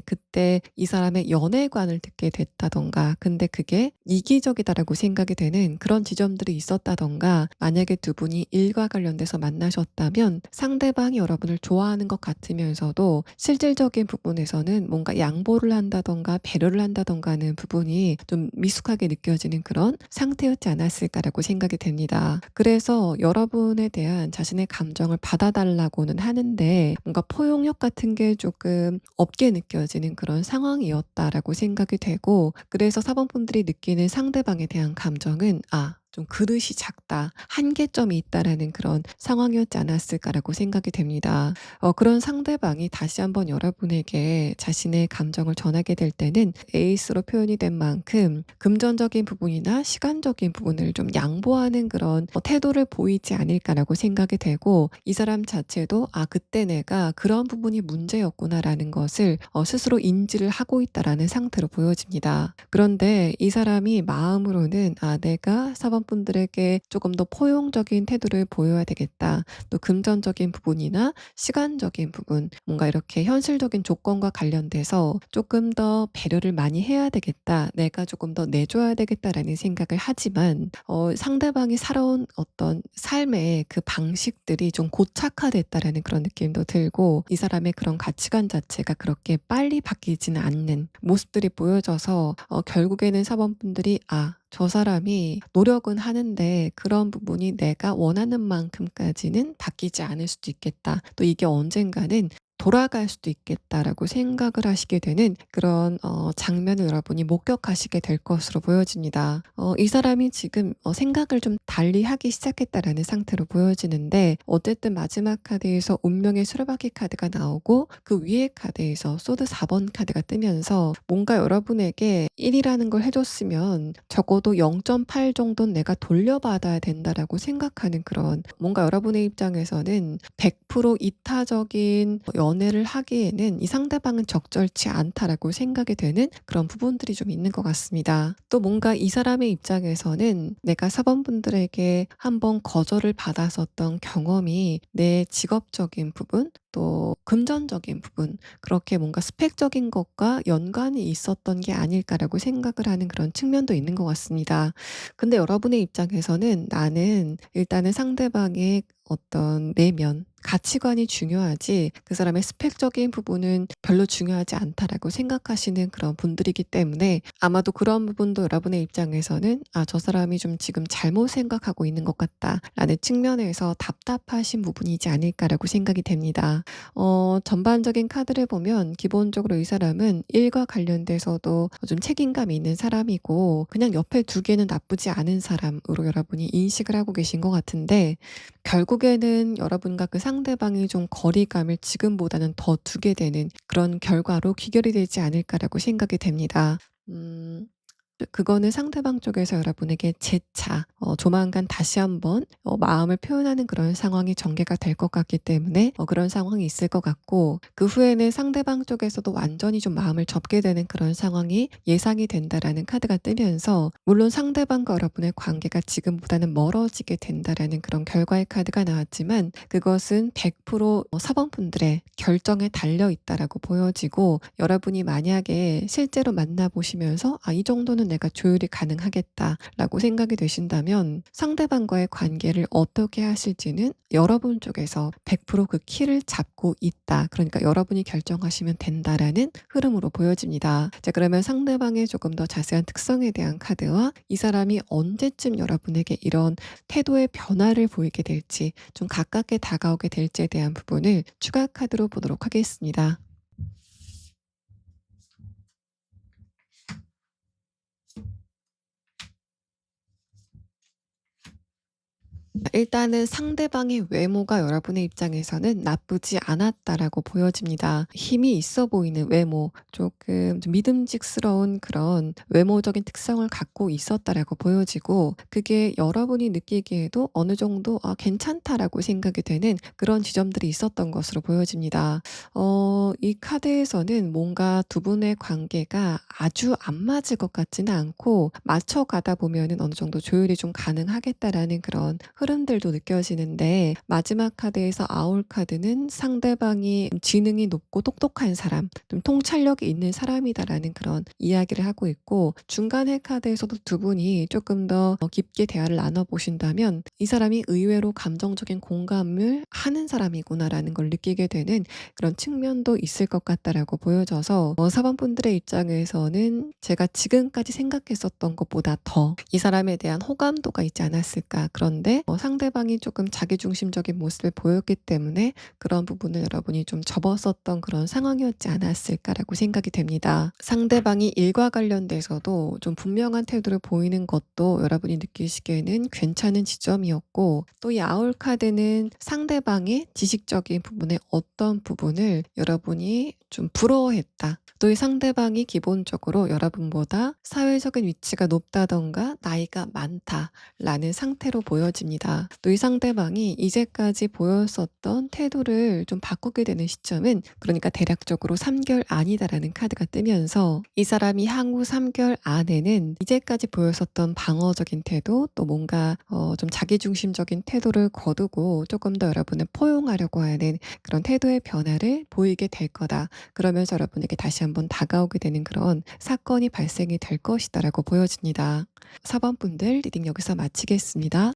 그때 이 사람의 연애관을 듣게 됐다던가, 근데 그게 이기적이다라고 생각이 되는 그런 지점들이 있었다던가, 만약에 두 분이 일과 관련돼서 만나셨다면 상대방이 여러분을 좋아하는 것 같으면서도 실질적인 부분에서는 뭔가 양보를 한다던가 배려를 한다던가 하는 부분이 좀 미숙하게 느껴지는 그런 상태였지 않았을까라고 생각이 됩니다. 그래서 여러분에 대한 자신의 감정을 받아달라고는 하는데 뭔가 포용력 같은 게 조금 없게 느껴지는 그런 상황이었다라고 생각이 되고, 그래서 사범분들이 느끼는 상대방에 대한 감정은 좀 그릇이 작다, 한계점이 있다라는 그런 상황이었지 않았을까라고 생각이 됩니다. 그런 상대방이 다시 한번 여러분에게 자신의 감정을 전하게 될 때는 에이스로 표현이 된 만큼 금전적인 부분이나 시간적인 부분을 좀 양보하는 그런 태도를 보이지 않을까라고 생각이 되고, 이 사람 자체도 그때 내가 그런 부분이 문제였구나라는 것을 스스로 인지를 하고 있다라는 상태로 보여집니다. 그런데 이 사람이 마음으로는 내가 사범분들에게 조금 더 포용적인 태도를 보여야 되겠다, 또 금전적인 부분이나 시간적인 부분, 뭔가 이렇게 현실적인 조건과 관련돼서 조금 더 배려를 많이 해야 되겠다, 내가 조금 더 내줘야 되겠다라는 생각을 하지만 상대방이 살아온 어떤 삶의 그 방식들이 좀 고착화됐다라는 그런 느낌도 들고, 이 사람의 그런 가치관 자체가 그렇게 빨리 바뀌지는 않는 모습들이 보여져서 결국에는 사범분들이 저 사람이 노력은 하는데 그런 부분이 내가 원하는 만큼까지는 바뀌지 않을 수도 있겠다, 또 이게 언젠가는 돌아갈 수도 있겠다라고 생각을 하시게 되는 그런 장면을 여러분이 목격하시게 될 것으로 보여집니다. 이 사람이 지금 생각을 좀 달리 하기 시작했다라는 상태로 보여지는데, 어쨌든 마지막 카드에서 운명의 수레바퀴 카드가 나오고 그 위에 카드에서 소드 4번 카드가 뜨면서 뭔가 여러분에게 1이라는 걸 해줬으면 적어도 0.8 정도는 내가 돌려받아야 된다라고 생각하는 그런, 뭔가 여러분의 입장에서는 100% 이타적인 연애를 하기에는 이 상대방은 적절치 않다라고 생각이 되는 그런 부분들이 좀 있는 것 같습니다. 또 뭔가 이 사람의 입장에서는 내가 사범분들에게 한번 거절을 받았었던 경험이 내 직업적인 부분, 또 금전적인 부분, 그렇게 뭔가 스펙적인 것과 연관이 있었던 게 아닐까라고 생각을 하는 그런 측면도 있는 것 같습니다. 근데 여러분의 입장에서는 '나는 일단은 상대방의 어떤 내면, 가치관이 중요하지 그 사람의 스펙적인 부분은 별로 중요하지 않다.'라고 생각하시는 그런 분들이기 때문에 아마도 그런 부분도 여러분의 입장에서는 '아 저 사람이 좀 지금 잘못 생각하고 있는 것 같다.'라는 측면에서 답답하신 부분이지 않을까라고 생각이 됩니다. 전반적인 카드를 보면 기본적으로 이 사람은 일과 관련돼서도 좀 책임감이 있는 사람이고 그냥 옆에 두기에는 나쁘지 않은 사람으로 여러분이 인식을 하고 계신 것 같은데, 결국에는 여러분과 그 상대방이 좀 거리감을 지금보다는 더 두게 되는 그런 결과로 귀결이 되지 않을까라고 생각이 됩니다. 음. 그거는 상대방 쪽에서 여러분에게 재차 조만간 다시 한번 마음을 표현하는 그런 상황이 전개가 될 것 같기 때문에 그런 상황이 있을 것 같고, 그 후에는 상대방 쪽에서도 완전히 좀 마음을 접게 되는 그런 상황이 예상이 된다라는 카드가 뜨면서, 물론 상대방과 여러분의 관계가 지금보다는 멀어지게 된다라는 그런 결과의 카드가 나왔지만 그것은 100% 사번분들의 결정에 달려 있다라고 보여지고, 여러분이 만약에 실제로 만나 보시면서 '아 이 정도는 내가 조율이 가능하겠다.'라고 생각이 되신다면 상대방과의 관계를 어떻게 하실지는 여러분 쪽에서 100% 그 키를 잡고 있다. 그러니까 여러분이 결정하시면 된다라는 흐름으로 보여집니다. 자, 그러면 상대방의 조금 더 자세한 특성에 대한 카드와 이 사람이 언제쯤 여러분에게 이런 태도의 변화를 보이게 될지, 좀 가깝게 다가오게 될지에 대한 부분을 추가 카드로 보도록 하겠습니다. 일단은 상대방의 외모가 여러분의 입장에서는 나쁘지 않았다라고 보여집니다. 힘이 있어 보이는 외모, 조금 좀 믿음직스러운 그런 외모적인 특성을 갖고 있었다라고 보여지고, 그게 여러분이 느끼기에도 어느 정도 '아 괜찮다.'라고 생각이 되는 그런 지점들이 있었던 것으로 보여집니다. 이 카드에서는 뭔가 두 분의 관계가 아주 안 맞을 것 같지는 않고 맞춰가다 보면은 어느 정도 조율이 좀 가능하겠다라는 그런 흐름들도 느껴지는데, 마지막 카드에서 아울 카드는 상대방이 지능이 높고 똑똑한 사람, 좀 통찰력이 있는 사람이다라는 그런 이야기를 하고 있고, 중간에 카드에서도 두 분이 조금 더 깊게 대화를 나눠 보신다면 이 사람이 의외로 감정적인 공감을 하는 사람이구나라는 걸 느끼게 되는 그런 측면도 있을 것 같다라고 보여져서, 사번분들의 입장에서는 제가 지금까지 생각했었던 것보다 더 이 사람에 대한 호감도가 있지 않았을까. 그런데 상대방이 조금 자기중심적인 모습을 보였기 때문에 그런 부분을 여러분이 좀 접었었던 그런 상황이었지 않았을까라고 생각이 됩니다. 상대방이 일과 관련돼서도 좀 분명한 태도를 보이는 것도 여러분이 느끼시기에는 괜찮은 지점이었고, 또 이 아울 카드는 상대방의 지식적인 부분의 어떤 부분을 여러분이 좀 부러워했다. 또 이 상대방이 기본적으로 여러분보다 사회적인 위치가 높다던가 나이가 많다라는 상태로 보여집니다. 또 이 상대방이 이제까지 보였었던 태도를 좀 바꾸게 되는 시점은, 그러니까 대략적으로 3개월 안이다라는 카드가 뜨면서 이 사람이 향후 3개월 안에는 이제까지 보였었던 방어적인 태도, 또 뭔가 좀 자기중심적인 태도를 거두고 조금 더 여러분을 포용하려고 하는 그런 태도의 변화를 보이게 될 거다. 그러면서 여러분에게 다시 한번 다가오게 되는 그런 사건이 발생이 될 것이다라고 보여집니다. 4번분들 리딩 여기서 마치겠습니다.